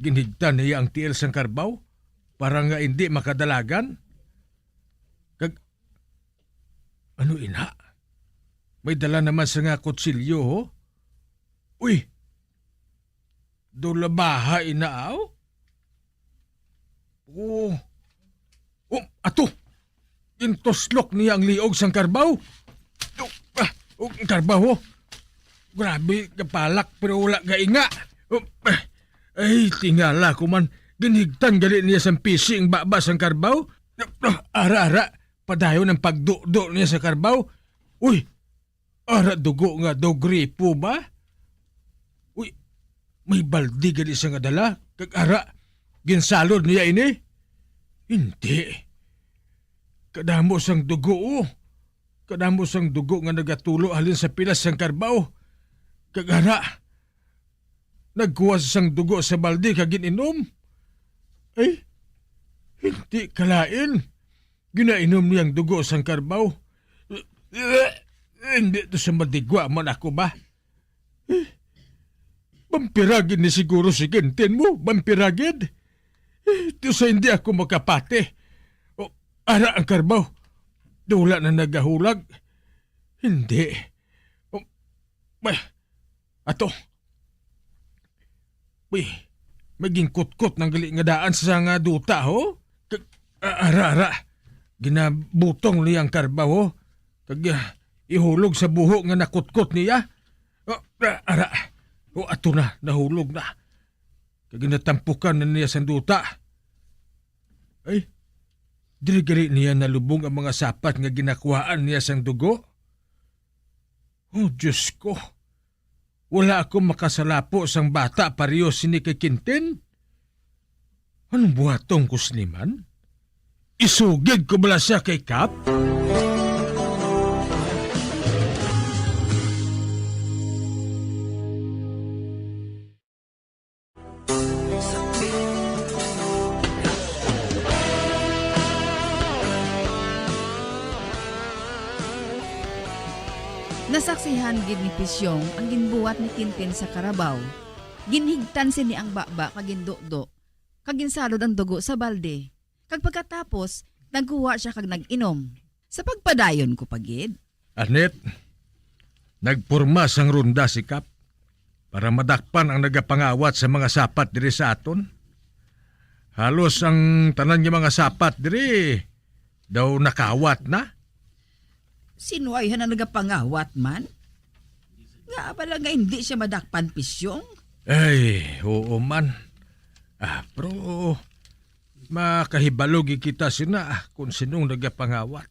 Ginhigtan niya ang tiil sang karbaw para nga hindi makadalagan. Ano ina? May dala naman sa nga kutsilyo ho? Uy! Dulabaha inaaw? Ato! Intoslok niya ang liog sang karbaw. Karbaw ho? Grabe, kapalak pero wala gainga. Ay, tingala ko man. Ginhigtan gali niya sa pising babas ang karbaw. Ara, padayo ng pagdudo niya sa karbaw. Uy, ara dugo nga dogripo ba? Uy, may baldi gali sa nga dala. Kag ara, ginsalod niya ini. Hindi. Kadamo sang dugo Kadamo sang dugo nga nagatulo halin sa pilas sang karbaw. Kagara. Nagkuha sang dugo sa balde kag ininom. Ay, hindi kalain. Ginainom niyang dugo sang karbaw. Hindi to sa madigwa man ako ba? Vampiragin ni siguro si Quintin mo. Vampiragin. Ito sa hindi ako makapate. Ara ang karbaw. Dula na nagahulag. Hindi. Oh, ato. Maging kutkot ng gali nga daan sa nga duta, ho? Ara. Ginabutong niyang karba, ho? Ihulog sa buho nga nakutkot niya. Ara. Ato na, nahulog na. Ginatampukan na niya sa duta. Ay, diri niya nalubong ang mga sapat nga ginakuhaan niya sang dugo. Oh, Diyos ko. Wala akong makasalapo sang bata pareho sini kay Quintin. Anong buhatong kusliman? Isugid ko bala siya kay Kap? Nasaksihan gid ni Pisyong ang ginbuhat ni Tintin sa karabaw. Ginhigtan sini ang baba kagindokdo. Kaginsalod ang dugo sa balde. Kag pagkatapos, nagkuha siya kag nag-inom. Sa pagpadayon ko pagid. Anet, nagpurma sang runda si Kap para madakpan ang nagapangawat sa mga sapat diri sa aton. Halos ang tanan ng mga sapat diri daw nakawat na. Sinuayhan na nagapangawat man? Nga pala nga hindi siya madakpan, Pisyong? Ay, oo man. Pero makahibalogi kita sina kung sinong nagapangawat.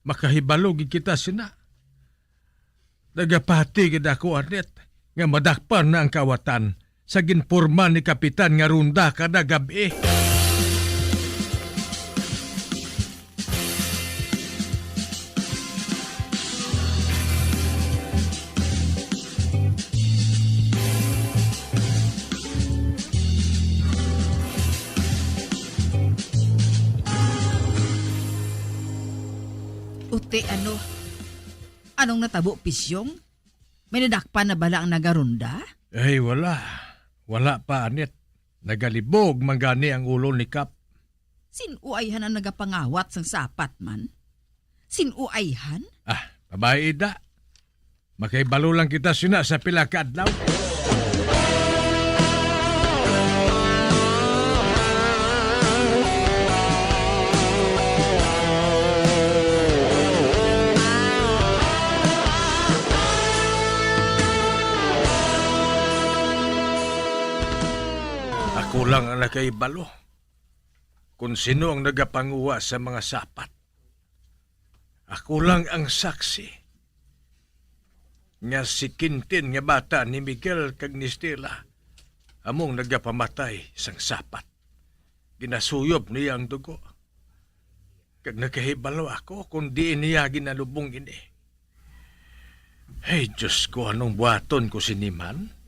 Makahibalogi kita sina. Nagapati gid ako, Anet, nga madakpan na ang kawatan sa ginporma ni Kapitan nga runda kada gabi. Uti, anong natabo, Pisyong? May nadakpan na bala ang nagarunda? Ay, wala. Wala pa, Anet. Nagalibog manggani ang ulo ni Kap. Sinuayhan ang nagapangawat sang sapat man? Sinuayhan? Babae da. Makaibalo lang kita sina sa pila ka adlaw. Ako lang ang nakaibalo kung sino ang nagapanguha sa mga sapat. Ako lang ang saksi nga si Quintin nga bata ni Miguel kag ni Stella among nagapamatay sang sapat. Ginasuyob niya ang dugo. Kag nakahibalo ako kung di niya ginalubong ini. Hey, Diyos ko, anong buhaton ko siniman?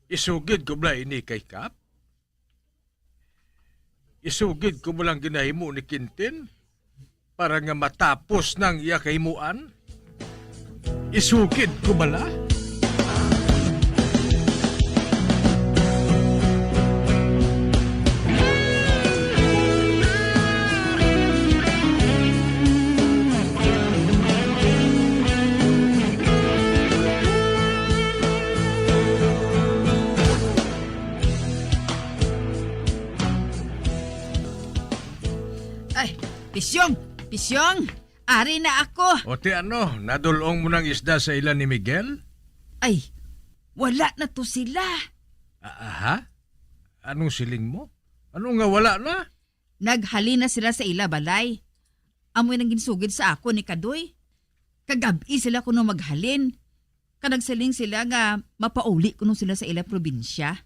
Isugid ko ba ini kay Kap? Isugid ko mo lang ginahimo ni Quintin para nga matapos ng iya kahimuan? Isugid ko bala? Pisyong, ari na ako. Ote nadulong mo ng isda sa ilan ni Miguel? Ay, wala na to sila. Aha? Anong siling mo? Ano nga wala na? Naghali na sila sa ila balay. Amoy nang ginsugid sa ako ni Kadoy. Kagabi sila kuno maghalin. Kanagsaling sila nga mapauli kuno sila sa ila probinsya.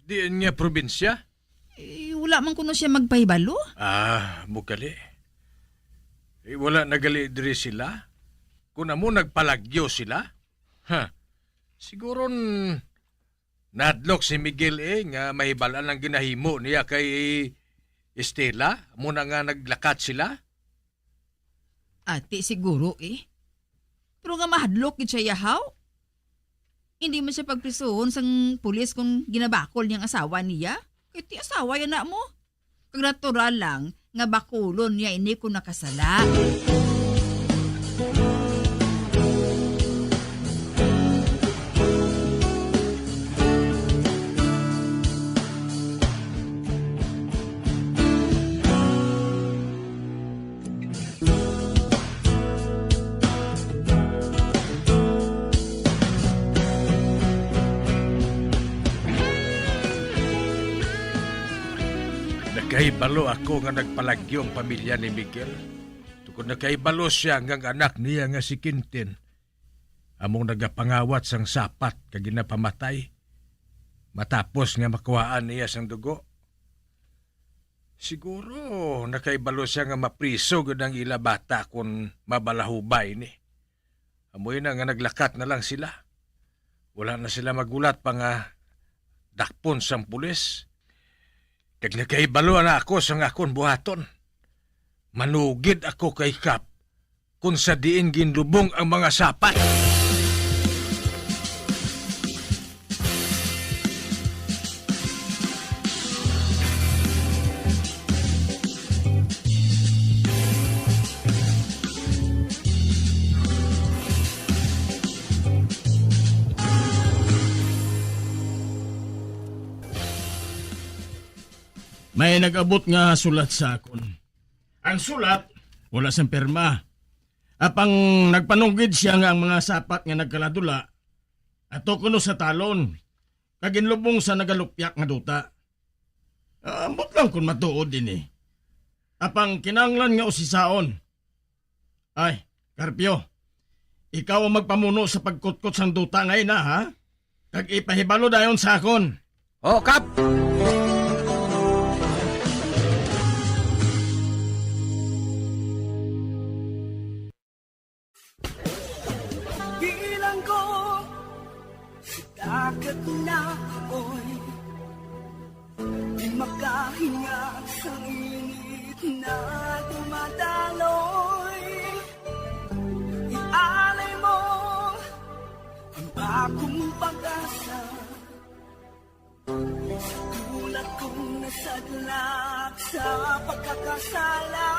Diyan nga probinsya? Wala man kuno siya magpahibalo. Mugali. Wala nagali diri sila? Kung mo nagpalagyo sila? Siguro nadlok si Miguel nga mahibalan ang ginahimo niya kay Estela? Muna nga naglakat sila? Ate, siguro Pero nga mahadlok gid siya yahaw. Hindi man siya pagprisuhon sang pulis kung ginabakol niyang asawa niya. Kaya ti asawa yan na mo. Natural lang nga bakulon niya ini ko nakasala. Nakaibalo ako nga nagpalagyo ang pamilya ni Miguel. Tukod nakaibalo siya nga anak niya nga si Quintin. Among nagapangawat sang sapat kag ginapamatay. Matapos nga makuhaan niya sang dugo. Siguro nakaibalo siya nga mapriso gud ang ila bata kung mabalahubay ni. Amoy na nga naglakat na lang sila. Wala na sila magulat pa nga dakpon sang pulis. Kag nakaibalo na ako sa akon buhaton. Manugid ako kay Kap kung sa diin ginlubong ang mga sapat. May nag-abot nga sulat sa akon. Ang sulat, wala sang perma. Apang nagpanunggid siya nga ang mga sapat nga nagkaladula. Ato kuno sa talon. Kaginlubong sa nagalupyak nga duta. Ambot lang kung matuod din eh. Apang kinanglan nga usisaon. Ay, Carpio, ikaw ang magpamuno sa pagkutkot sang duta ngayon na ha? Kag ipahibalo dayon sa akon. Oh, Kap! Bilang ko sa dagat na ako'y di makahinga sa init na dumadaloy. Ialay mo ang bagong pag-asa sa tulad kong nasadlak sa pagkakasala.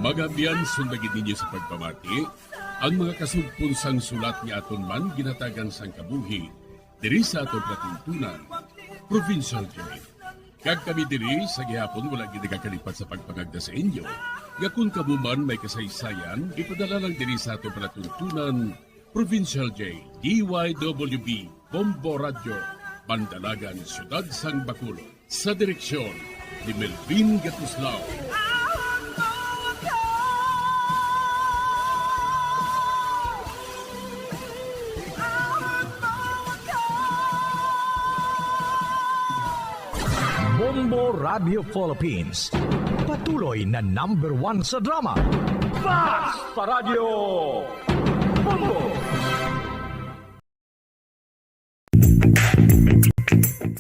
Magabiyan sundagin ninyo sa pagpamati, ang mga kasugpon sang sulat ni aton man ginatagan sang kabuhi, diri sa aton katuntunan, Provincial Joint. Kag kami diri sa gihapon wala gid nakakalipat sa pagpangagda sa inyo. Nga kung kamuman may kasaysayan, ipadala lang diri sa aton palatuntunan, Provincial J, DYWB, Bombo Radio, Bandalagan, Siyudad sang Bacolod. Sa direksyon ni Melvin Gatuslao. Bombo Radio Philippines. Patuloy na #1 sa drama. Fast Radio Bombo!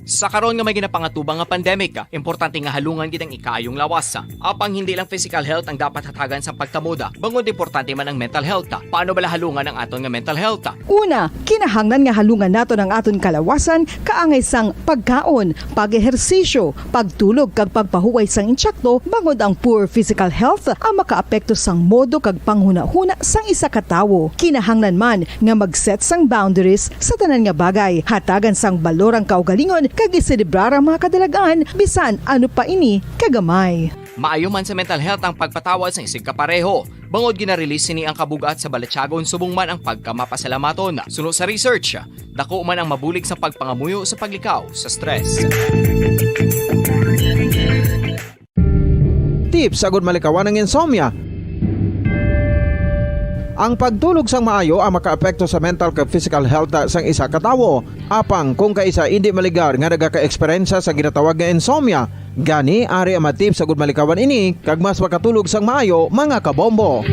Sa karon nga may ginapangatubang nga pandemic, importante nga halungan gid ang ikayong lawas. Apang hindi lang physical health ang dapat hatagan sa pagtamuda, bangod importante man ang mental health. Paano bala halungan ang aton nga mental health? Una, kinahanglan nga halungan nato ang aton kalawasan kaangay sang pagkaon, pag-ehersisyo, pagtulog kag pagpahuway sang insyakto, bangod ang poor physical health ang makaapekto sang modo kag panghuna-huna sang isa ka tawo. Kinahanglan man nga mag-set sang boundaries sa tanan nga bagay, hatagan sang balorang kaugalingon kag iselebrar ang mga kadalagaan bisan ano pa ini kagamay. Maayo man sa mental health ang pagpatawad sa isig kapareho. Bangod ginarelease sini ang kabugat sa Balechagon subong man ang pagkamapasalamaton. Suno sa research, dako man ang mabulig sa pagpangamuyo sa paglikaw sa stress. Tips agud malikawan ng insomnia. Ang pagtulog sang maayo ang makaapekto sa mental kag physical health sang isa ka tawo. Apang kung kaisa hindi maligar nga nagaka-eksperyensya sa ginatawag nga insomnia, gani ari ang matip sa gud malikawan ini kag mas makatulog sang maayo mga kabombo.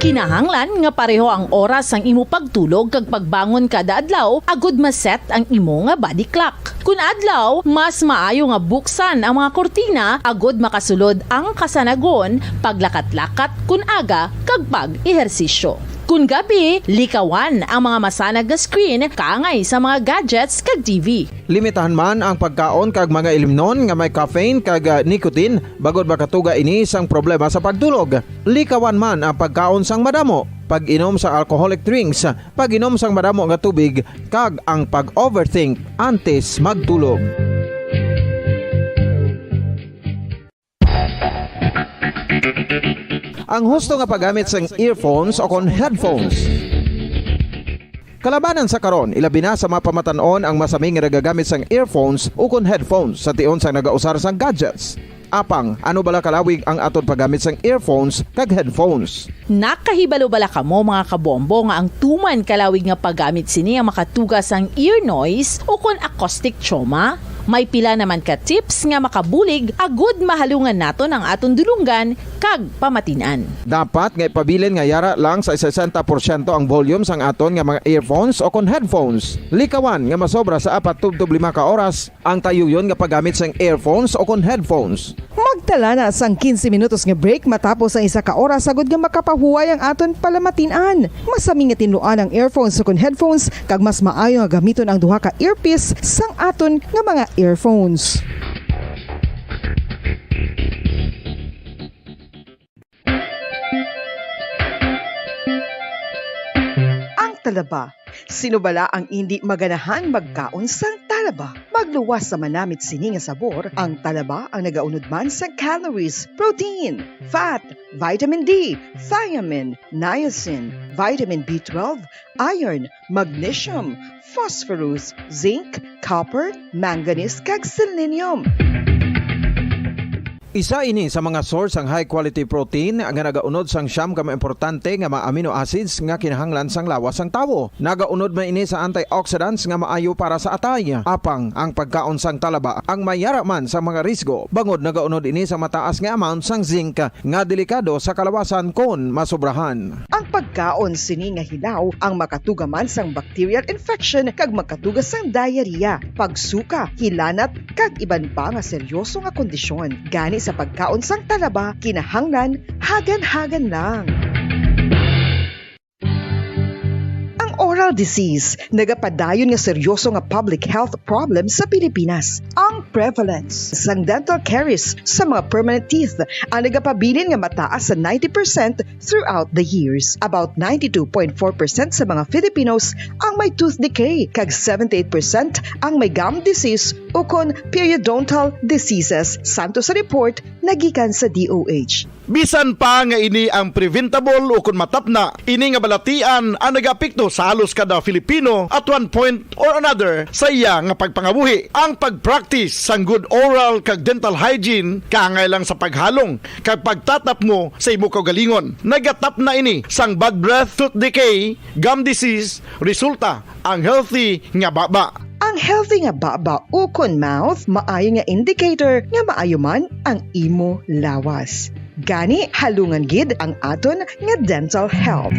Kinahanglan nga pareho ang oras ang imo pagtulog kag pagbangon kada adlaw agud maset ang imo nga body clock. Kun adlaw, mas maayo nga buksan ang mga kortina agud makasulod ang kasanagon, paglakat-lakat kun aga kag pag-ehersisyo. Kun gabi, likawan ang mga masanag nga screen kaangay sa mga gadgets kag TV. Limitahan man ang pagkaon kag mga ilimnon nga may caffeine kag nicotine bagod makatuga ini sang problema sa pagtulog. Likawan man ang pagkaon sang madamo, pag-inom sa alcoholic drinks, pag-inom sang madamo nga tubig kag ang pag-overthink antes magtulog. Ang husto nga paggamit sang earphones o kon headphones. Kalabanan sa karon, ilabi na sa mga pamatanon ang masaming nga nagagamit sang earphones o kon headphones sa tion sang nagausar sang gadgets. Apang, ano bala kalawig ang aton paggamit sang earphones kag headphones? Nakahibalo bala kamo mga kabombo nga ang tuman kalawig nga paggamit sini ang makatugas ang ear noise o kon acoustic trauma? May pila naman ka tips nga makabulig agud mahalungan naton ang aton dulunggan kag pamatinan. Dapat nga ipabilin nga yara lang sa 60% ang volume sang aton nga mga earphones o kon headphones. Likawan nga masobra sa 4-5 ka oras ang tayuyon nga paggamit sang earphones o kon headphones. Magtala na sang 15 minutos nga break matapos ang 1 ka oras sagod nga makapahuway ang aton palamatinan. Masami nga tinuan ang earphones o kon headphones kag mas maayo nga gamiton ang duha ka earpiece sang aton nga mga earphones. Ang talaba. Sino bala ang hindi maganahan magkaon sang talaba? Magluwas sa manamit sini nga sabor, ang talaba ang nagaunod man sa calories, protein, fat, vitamin D, thiamine, niacin, vitamin B12, iron, magnesium, phosphorus, zinc, copper, manganese kag selenium. Isa ini sa mga source ang high quality protein nga nagaunod sang siyam ka importante nga mga amino acids nga kinahanglan sang lawas sang tawo. Nagaunod man ini sa antioxidants nga maayo para sa atay. Apang ang pagkaon sang talaba ang mayara man sa mga risgo. Bangod nagaunod ini sa mataas nga amount sang zinc nga delikado sa kalawasan kon masobrahan. Ang pagkaon sini nga hilaw ang makatugaman sang bacterial infection kag makatuga sang diarrhea, pagsuka, hilanat kag iban pa nga seryoso nga kondisyon. Gani sa pagkaon sang talaba, kinahanglan hagan-hagan lang. Oral disease, nagapadayon nga seryoso nga public health problem sa Pilipinas. Ang prevalence sang dental caries sa mga permanent teeth ang nagapabilin nga mataas sa 90% throughout the years. About 92.4% sa mga Filipinos ang may tooth decay, kag 78% ang may gum disease o kon periodontal diseases, santo sa report nagikan sa DOH. Bisan pa nga ini ang preventable o kung matapna, ini nga balatian ang nagapikto sa halos kada Filipino at one point or another sa iya nga pagpangabuhi. Ang pagpractice sang good oral kag dental hygiene kaangay lang sa paghalong kag pagtatap mo sa imo kaugalingon. Nagatap na ini sang bad breath, tooth decay, gum disease, resulta ang healthy nga baba. Ang healthy nga baba o kon mouth maayo nga indicator nga maayo man ang imo lawas. Gani halungan gid ang aton nga dental health.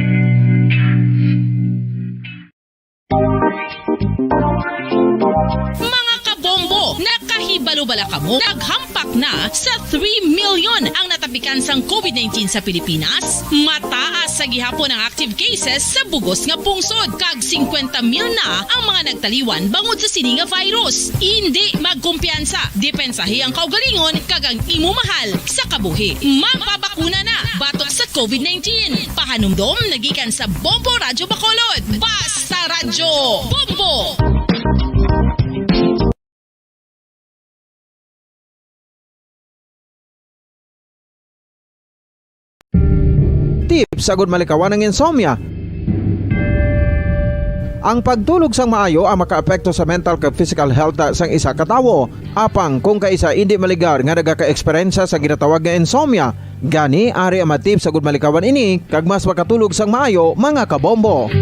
Mga kabombo, nakahibalo bala kamo? Naghampak na sa 3 million ang natapikan sang COVID-19 sa Pilipinas. Mataas sa gihapon ang active cases sa bugos nga pungsod. Kag 50 mil na ang mga nagtaliwan bangod sa sini nga virus. Hindi magkumpiyansa. Depensahi ang kaugalingon kag ang imo mahal sa kabuhi. Magpabakuna na batok sa COVID-19. Pahanumdom nagikan sa Bombo Radyo Bacolod. Basta Radyo Bombo! Tips sagud malikawan ng insomnia. Ang pagtulog sang maayo ang makaapekto sa mental kag physical health sang isa ka tawo. Apang kung kaisa hindi maligar nga nagaka-eksperyensya sa ginatawag nga insomnia, gani ari ang matip sagud malikawan ini kag mas makatulog sang maayo mga kabombo.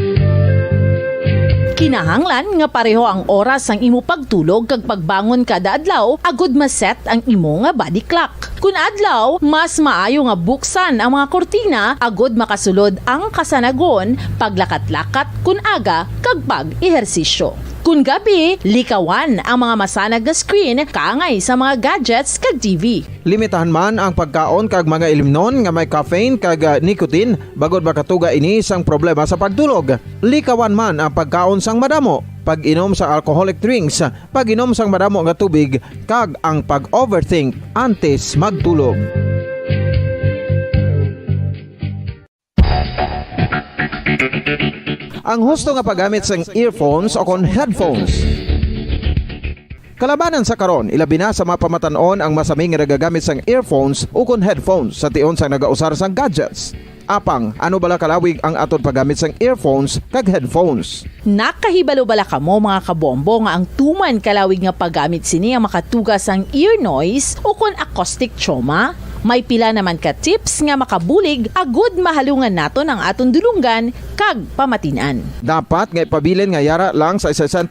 Kinahanglan nga pareho ang oras ang imo pagtulog kag pagbangon kada adlaw agud maset ang imo nga body clock. Kun adlaw, mas maayo nga buksan ang mga kortina agud makasulod ang kasanagon, paglakat-lakat kun aga kag pag-ehersisyo. Kun gabi, likawan ang mga masanag nga screen kaangay sa mga gadgets kag TV. Limitahan man ang pagkaon kag mga ilimnon nga may caffeine kag nicotine bagod makatuga ini sang problema sa pagtulog. Likawan man ang pagkaon sang madamo, pag-inom sa alcoholic drinks, pag-inom sang madamo nga tubig kag ang pag-overthink antes magtulog. Ang husto nga paggamit sang earphones o kon headphones. Kalabanan sa karon, ilabi na sa mga pamatanon ang masaming nga nagagamit sang earphones o kon headphones sa tion sang nagausar sang gadgets. Apang, ano bala kalawig ang aton paggamit sang earphones kag headphones? Nakahibalo bala kamo mga kabombo nga ang tuman kalawig nga paggamit sini ang makatugas sang ear noise o kon acoustic trauma? May pila naman ka tips nga makabulig agud mahalungan naton ang aton dulungan kag pamatinan. Dapat nga ipabilin nga yara lang sa 60%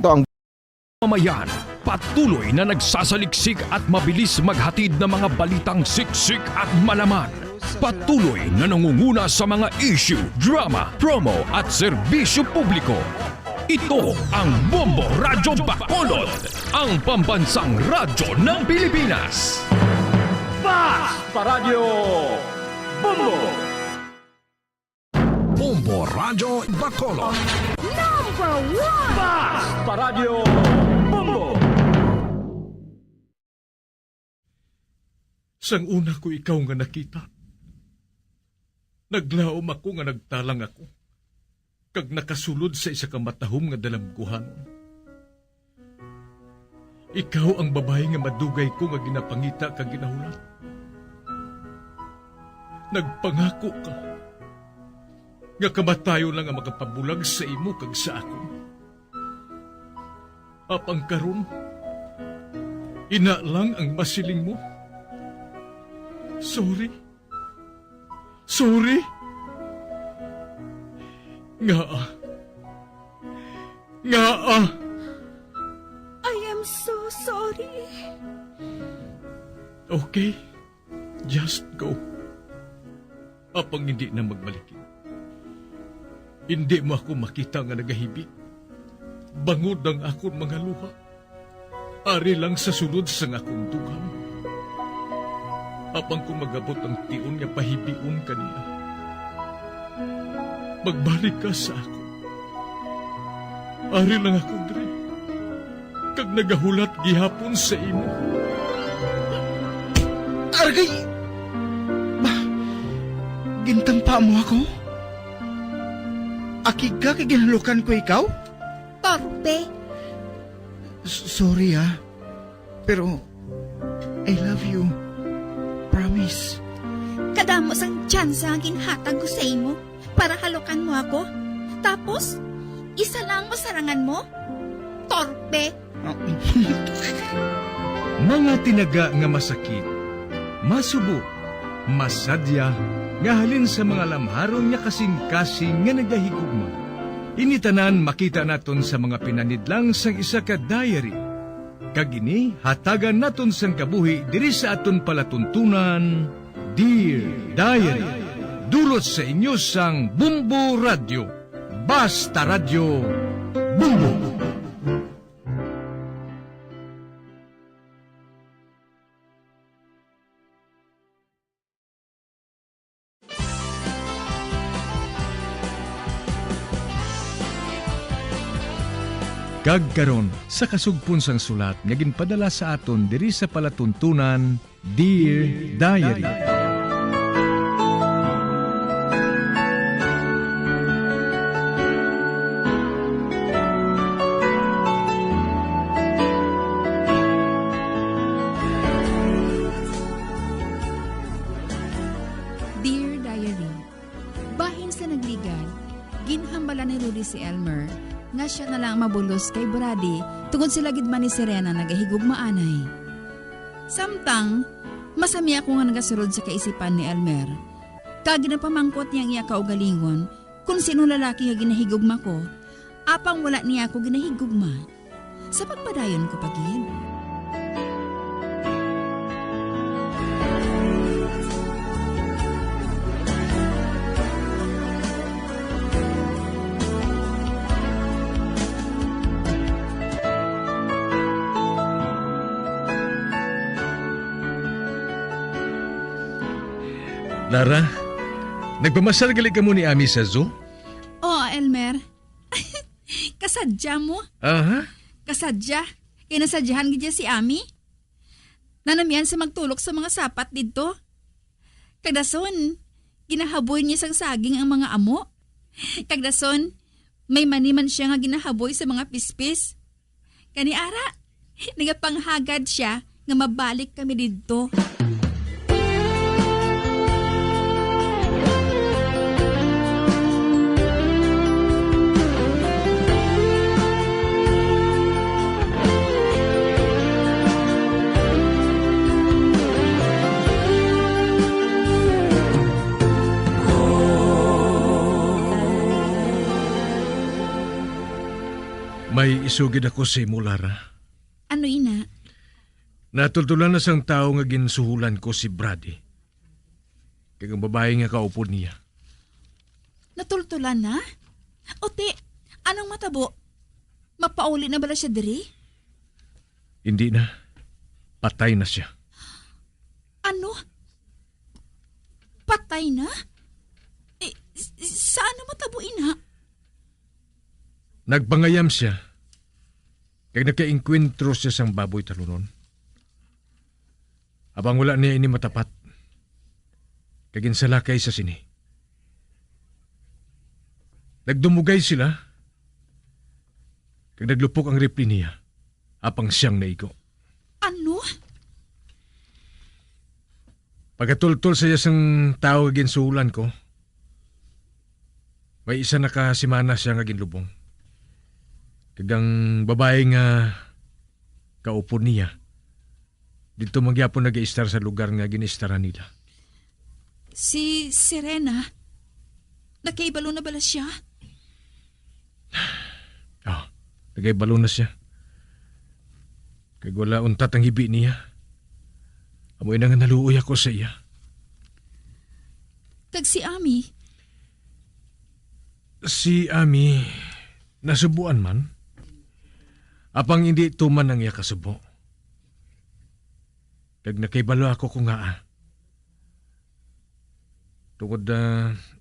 ang Mamayan, patuloy na nagsasaliksik at mabilis maghatid ng mga balitang siksik at malaman. Patuloy na nangunguna sa mga issue, drama, promo at serbisyo publiko. Ito ang Bombo Radyo Bacolod, ang pambansang radyo ng Pilipinas. Fast Paradyo Bombo! Bombo Radyo Bacolod. Number 1! Fast Paradyo Bombo! Sang una ko ikaw nga nakita, naglaom ako nga nagtalang ako, kag nakasulod sa isa ka matahom nga dalamguhanon. Ikaw ang babae nga madugay ko nga ginapangita kag ginahulat. Nagpangako ka nga kamatayo lang ang makapabulag sa imo kag sa ako. Apang karon, ina lang ang masiling mo. Sorry. Sorry. Ngaa. I am so sorry. Okay, just go. Apang hindi na magbalikin. Hindi mo ako makita nga nagahibik. Bangod ang akong mga luha. Ari lang sa sunod sang akong dugang. Apang kung magabot ang tiun nga pahibiun kanila. Magbalik ka sa ako. Ari lang ako, Dre. Kag nagahulat gihapon sa imo. Argay! Gintampa mo ako? Akig ka kay ginalukan ko ikaw? Torpe! Sorry pero I love you. Promise. Kadamo sang tsansa ang ginhatag ko sa imo para halukan mo ako. Tapos, isa lang masarangan mo? Torpe! Mga tinaga nga masakit, masubo, masadya, nga halin sa mga lamharon nga kasing-kasing nga nagahigugma. Initanan makita naton sa mga pinanidlang sang isa ka diary. Kagini, hatagan naton sang kabuhi diri sa aton palatuntunan, Dear Diary. Dulot sa inyo sang Bombo Radio. Basta Radio Bombo! Kagkaron sa kasugpon sang sulat nga ginpadala sa aton diri sa palatuntunan, Dear Diary. Dear Diary, bahin sa nagligan, ginhambala ni Rudy si Elmer nga siya na lang mabulos kay Brady tungod sila gid man ni Serena nagahigugmaanay. Samtang, masami ako nga nagasurod sa kaisipan ni Elmer. Kag ginapamangkot niyang iya kaugalingon kung sino lalaki nga ginahigugma ko, apang wala niya ako ginahigugma. Sa pagpadayon ko pagin. Lara, nagpamasal gali ka mo ni Ami sa zoo? Oh, Elmer. Kasadya mo. Aha. Kasadya. Kaya nasadyahan gidya si Ami. Nanamian sa magtulok sa mga sapat dito. Kagdason, ginahaboy niya sang saging ang mga amo. Kagdason, may maniman siya nga ginahaboy sa mga pispis. Kani ara, nagapanghagad siya nga mabalik kami dito. May isugid ako sa imo, Lara. Ano ina? Natultulan na sang tao nga ginsuhulan ko si Brady. Kaya ang babae nga kaupod niya. Natultulan na? Ote, anong matabo? Mapauli na bala siya diri? Hindi na. Patay na siya. Ano? Patay na? Saan na matabo ina? Nagpangayam siya. Kaya nagka-inkwentro siya sang baboy talunon. Abang wala niya ini matapat. Kaya ginsalakay sa sini. Nagdumugay sila. Kaya naglupok ang ripli niya. Apang siyang naigo. Ano? Pagkatultol sa sang tao ginsuhulan ko, may isa nakasimana siya nga ginlubong. Kagang babae nga kaupo niya. Dito magyapon nag-i-star sa lugar nga ginistaran nila. Si Serena? Nakaibalo na bala siya? Nagaibalo na siya. Kaya wala untat ang hibi niya. Amoy na nga naluoy ako sa iya. Tag si Ami? Si Ami, nasubuan man. Apang hindi tuman ang iya kasubo. Kag nakaibalo ako kung nga. Tungod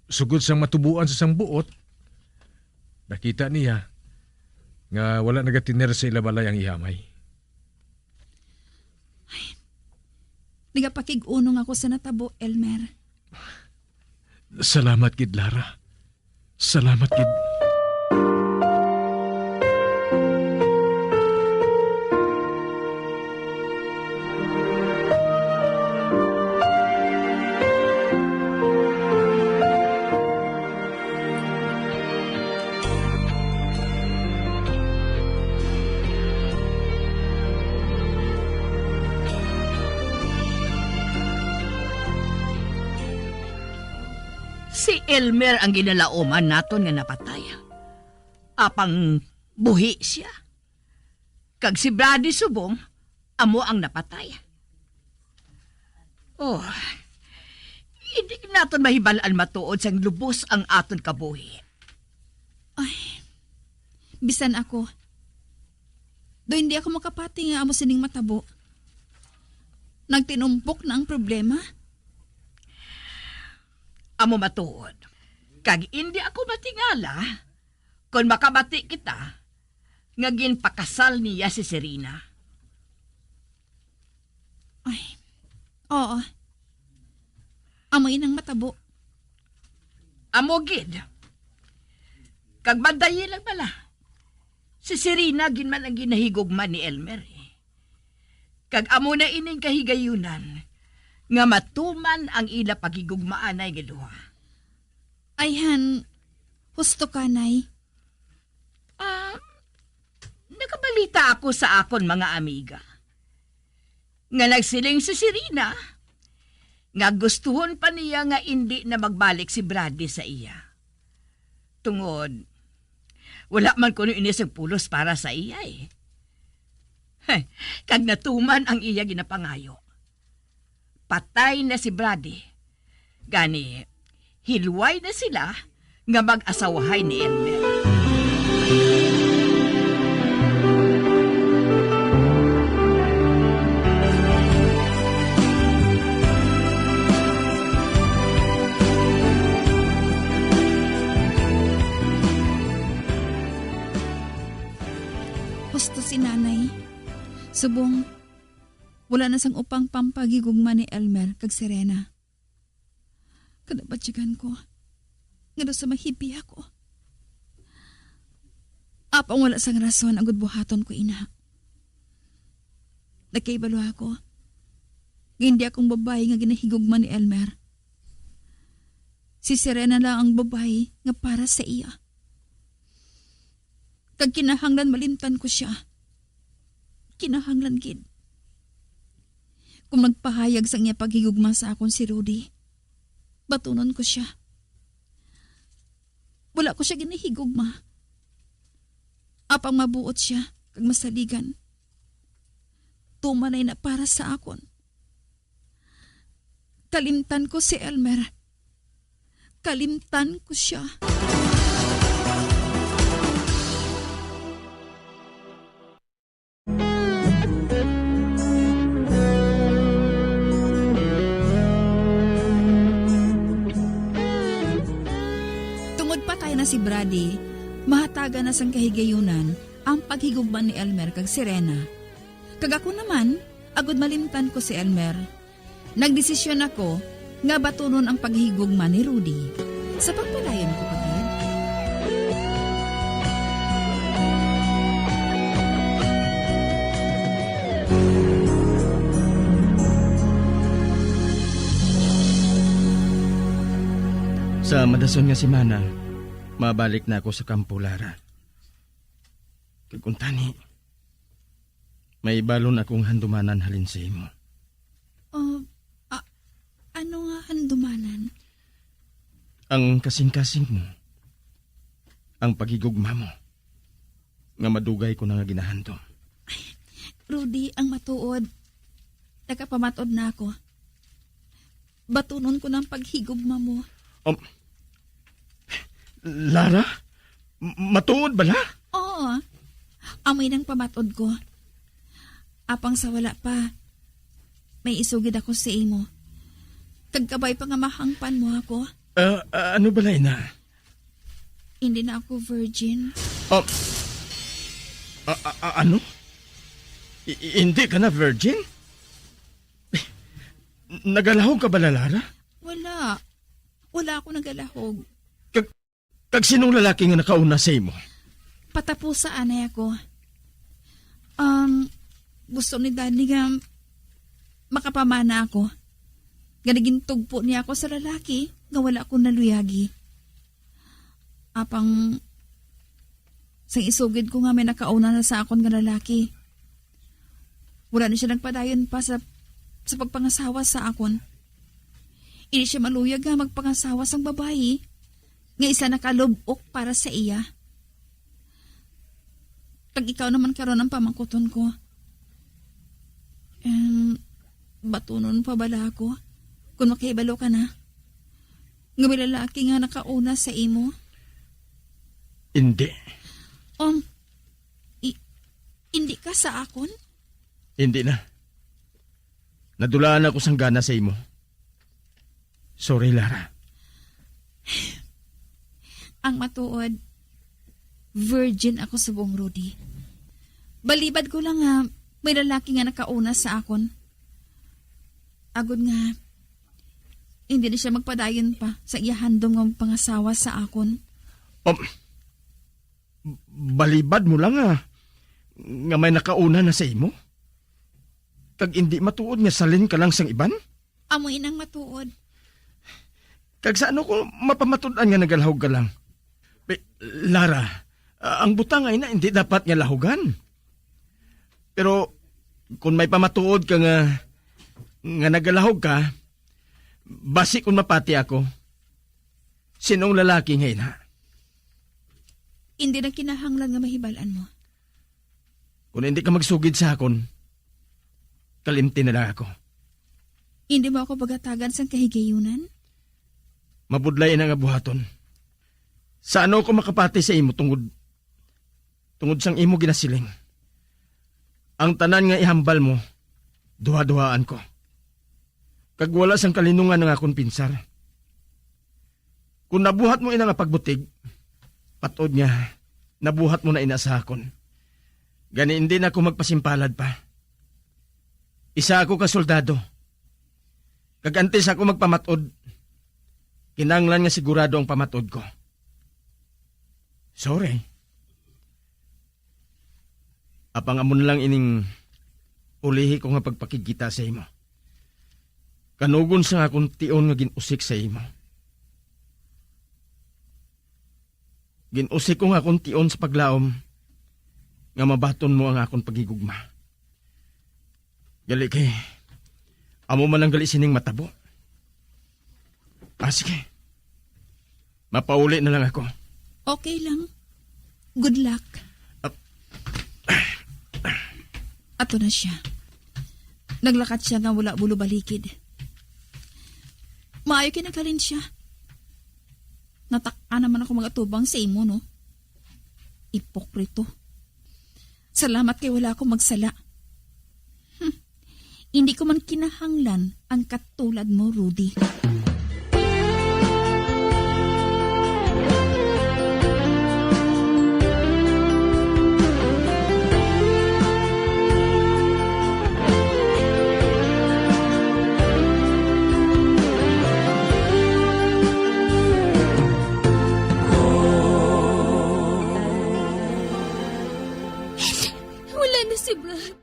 sugod sang matubuan sa sang buot, nakita niya nga wala nagatiner sa ilabalay ang ihamay. Nagapakig-unong ako sa natabo, Elmer. Salamat, Kid Lara. Salamat, Kid. Si Elmer ang ginalauman naton nga napatay. Apang buhi siya. Kag si Brady subong, amo ang napatay. Oh, hindi naton mahibalaan matuod sang lubos ang aton kabuhi. Ay, bisan ako. Do hindi ako makapati nga amo sining matabo. Nagtinumpok na ang problema. Amo matuod. Kag hindi ako matingala kung makabati kita nga ginpakasal niya si Serena. Ay, oo. Amo inang matabo. Amo gid. Kag bandayi lang pala. Si Serena ginman ang ginahigugman ni Elmer. Kag amo na ining kahigayunan nga matuman ang ila pagigugmaan ay giduha. Ayhan, husto ka, Nay. Nakabalita ako sa akon mga amiga. Nga nagsiling si Serena, nga gustuhon pa niya nga hindi na magbalik si Brady sa iya. Tungod, wala man kuno inisang pulos para sa iya eh. Kag natuman ang iya ginapangayo. Patay na si Brady. Gani, hilway na sila nga mag-asawahay ni Elmer. Subong, wala na sang upang pampagigugma ni Elmer kag Serena. Kadabatsigan ko, nga sa mahibi ako. Apang wala sang rason ang gudbuhaton ko, ina. Nagkaibalo ako. Hindi akong babae nga ginahigugma ni Elmer. Si Serena lang ang babae nga para sa iya. Kag kinahanglan malimtan ko siya. Kinahanglan gid. Kung magpahayag sa niya paghigugma sa akon si Rudy, batunon ko siya. Wala ko siya ginahigugma. Apang mabuot siya kag masaligan. Tumanay na para sa akon. Kalimtan ko si Elmer. Kalimtan ko siya. Tungod patay na si Brady, mahataga na sang kahigayunan ang paghigugman ni Elmer kag Serena. Kag ako naman, agud malimtan ko si Elmer. Nagdesisyon ako nga batunon ang paghigugma ni Rudy. Sa pagpadayon ko pagid. Sa madason nga simana, mabalik na ako sa Kampo Lara. Kaguntani, may balon akong handumanan halin sa imo. Ano nga handumanan? Ang kasing-kasing mo, ang pagigugma mo, nga madugay ko na nga ginahandom. Rudy, ang matuod. Nakapamatod na ako. Batunon ko ng paghigugma mo. Lara? Matuod bala? Oo. Amoy ng pamatod ko. Apang sa wala pa, may isugid ako sa imo. Kagkabay pa nga mahangpan mo ako. Ano balay na? Hindi na ako virgin. Ano? Hindi ka na virgin? Nagalahog ka ba, Lara? Wala. Wala ako nagalahog. Kag sinong lalaki nga nakauna sa imo? Patapusaan na ako. Gusto ni Daddy nga makapamana ako. Ganaging tugpo niya ako sa lalaki nga wala akong naluyagi. Apang sa isugid ko nga may nakauna na sa akon nga lalaki. Wala na siya nagpadayon pa sa pagpangasawa sa akon. Hindi siya maluyag nga magpangasawa sang babae nga isa nakalubok para sa iya. Pag ikaw naman karon ang pamangkuton ko. Batunon pa bala ako? Kung makibalo ka na, nga may lalaki nga nakauna sa imo? Hindi. Hindi ka sa akon? Hindi na. Nadulaan ako sang gana sa imo. Sorry, Lara. Ang matuod, virgin ako sa buong Rudy. Balibad ko lang nga, may lalaki nga nakauna sa akon. Agod nga, hindi na siya magpadayon pa sa iyahandom ng pangasawa sa akon. Balibad mo lang nga may nakauna na sa imo? Kag hindi matuod nga salin ka lang sang iban? Amoy nang matuod. Kag sa ano ko mapamatudan nga nagalahog ka lang? Lara, ang butang ay na hindi dapat nga lahugan. Pero kung may pamatuod ka nga nagalahog ka, basi kung mapati ako, sinong lalaki ngayon ha? Hindi na kinahanglan nga mahibalaan mo. Kung hindi ka magsugid sa akon, kalimti na lang ako. Hindi mo ako bagatagan sa kahigayunan? Mabudlay na nga buhaton. Sa ano ko makapati sa imo tungod sang imo ginasiling. Ang tanan nga ihambal mo, duha-duhaan ko. Kag wala sang kalinungan nga akong pinsar. Kung nabuhat mo ina nga pagbutig, patod nga, nabuhat mo na ina sa akon. Gani hindi na ako magpasimpalad pa. Isa ako ka soldado. Kagantes ako magpamatod. Kinanglan nga sigurado ang pamatod ko. Sorry. Apang amon lang ining ulihi ko nga pagpakigita sa imo. Kanugon sa akong tion nga ginusik sa imo. Ginusik ko nga akong tion sa paglaom nga mabaton mo ang akong pagigugma. Gali kay, amo man ang gali sining matabo. Sige. Mapauli na lang ako. Okay lang. Good luck. Ato na siya. Naglakat siya nga wala bulo balikid. Maayo kinagalin siya. Nataka naman ako mga tubang sa imo, no? Ipokrito. Salamat kay wala akong magsala. Hindi ko man kinahanglan ang katulad mo, Rudy. Wala na si Brad.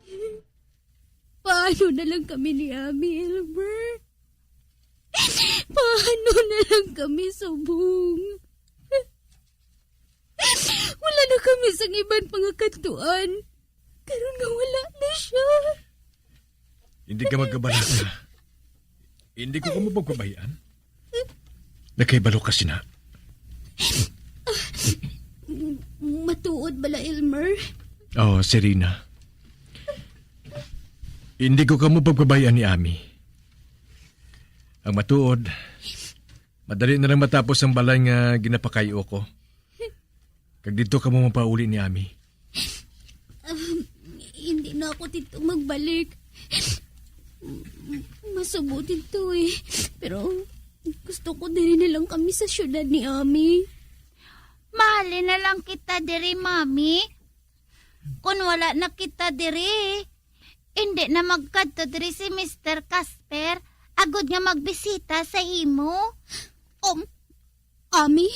Paano na lang kami ni Ami, Elmer? Paano na lang kami subong? Wala na kami sa ibang pangakantuan. Karon nga wala na siya. Hindi ka magkabalaka. Hindi ko mapagpabayaan. Nakaibalo kasi na. Matuod bala, Elmer? Oh, Serena. Hindi ko ka mapagpabayaan ni Ami. Ang matuod, madali na lang matapos ang balay nga ginapakayo ko. Kag dito ka mo mapauli ni Ami. Hindi na ako dito magbalik. Masubo dito eh. Pero gusto ko din na lang kami sa syudad ni Ami. Mahalin na lang kita diri, Mami. Kung wala na kita diri, hindi na magkadto diri si Mr. Casper. Agod nga magbisita sa imo. Ami?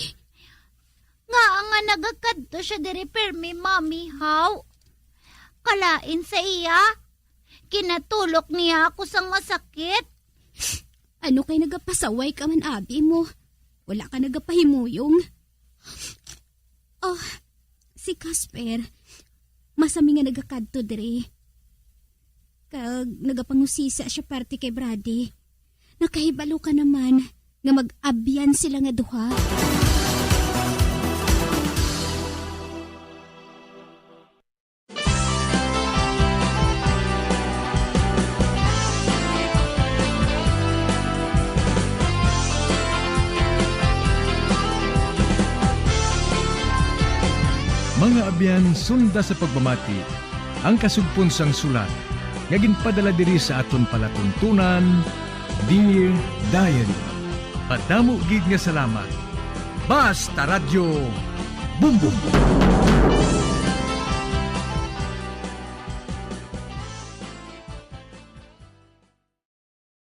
Nga nagakadto siya diri permi, Mami, how? Kalain sa iya. Kinatulok niya ako sang masakit. Ano kay nagapasaway ka man, abi mo? Wala ka nagapahimuyong? Oh, si Casper, masami nga nagakadto diri. Kag nagapangusisa siya parte kay Brady. Nakahibalo ka naman nga mag-abyan sila nga duha. Mga abyan, sunda sa pagmamati, ang kasugpon sang sulat, nga ginpadala diri sa aton palatuntunan, Dear Diary. Padamo gid nga salamat. Basta Radyo Bumbum.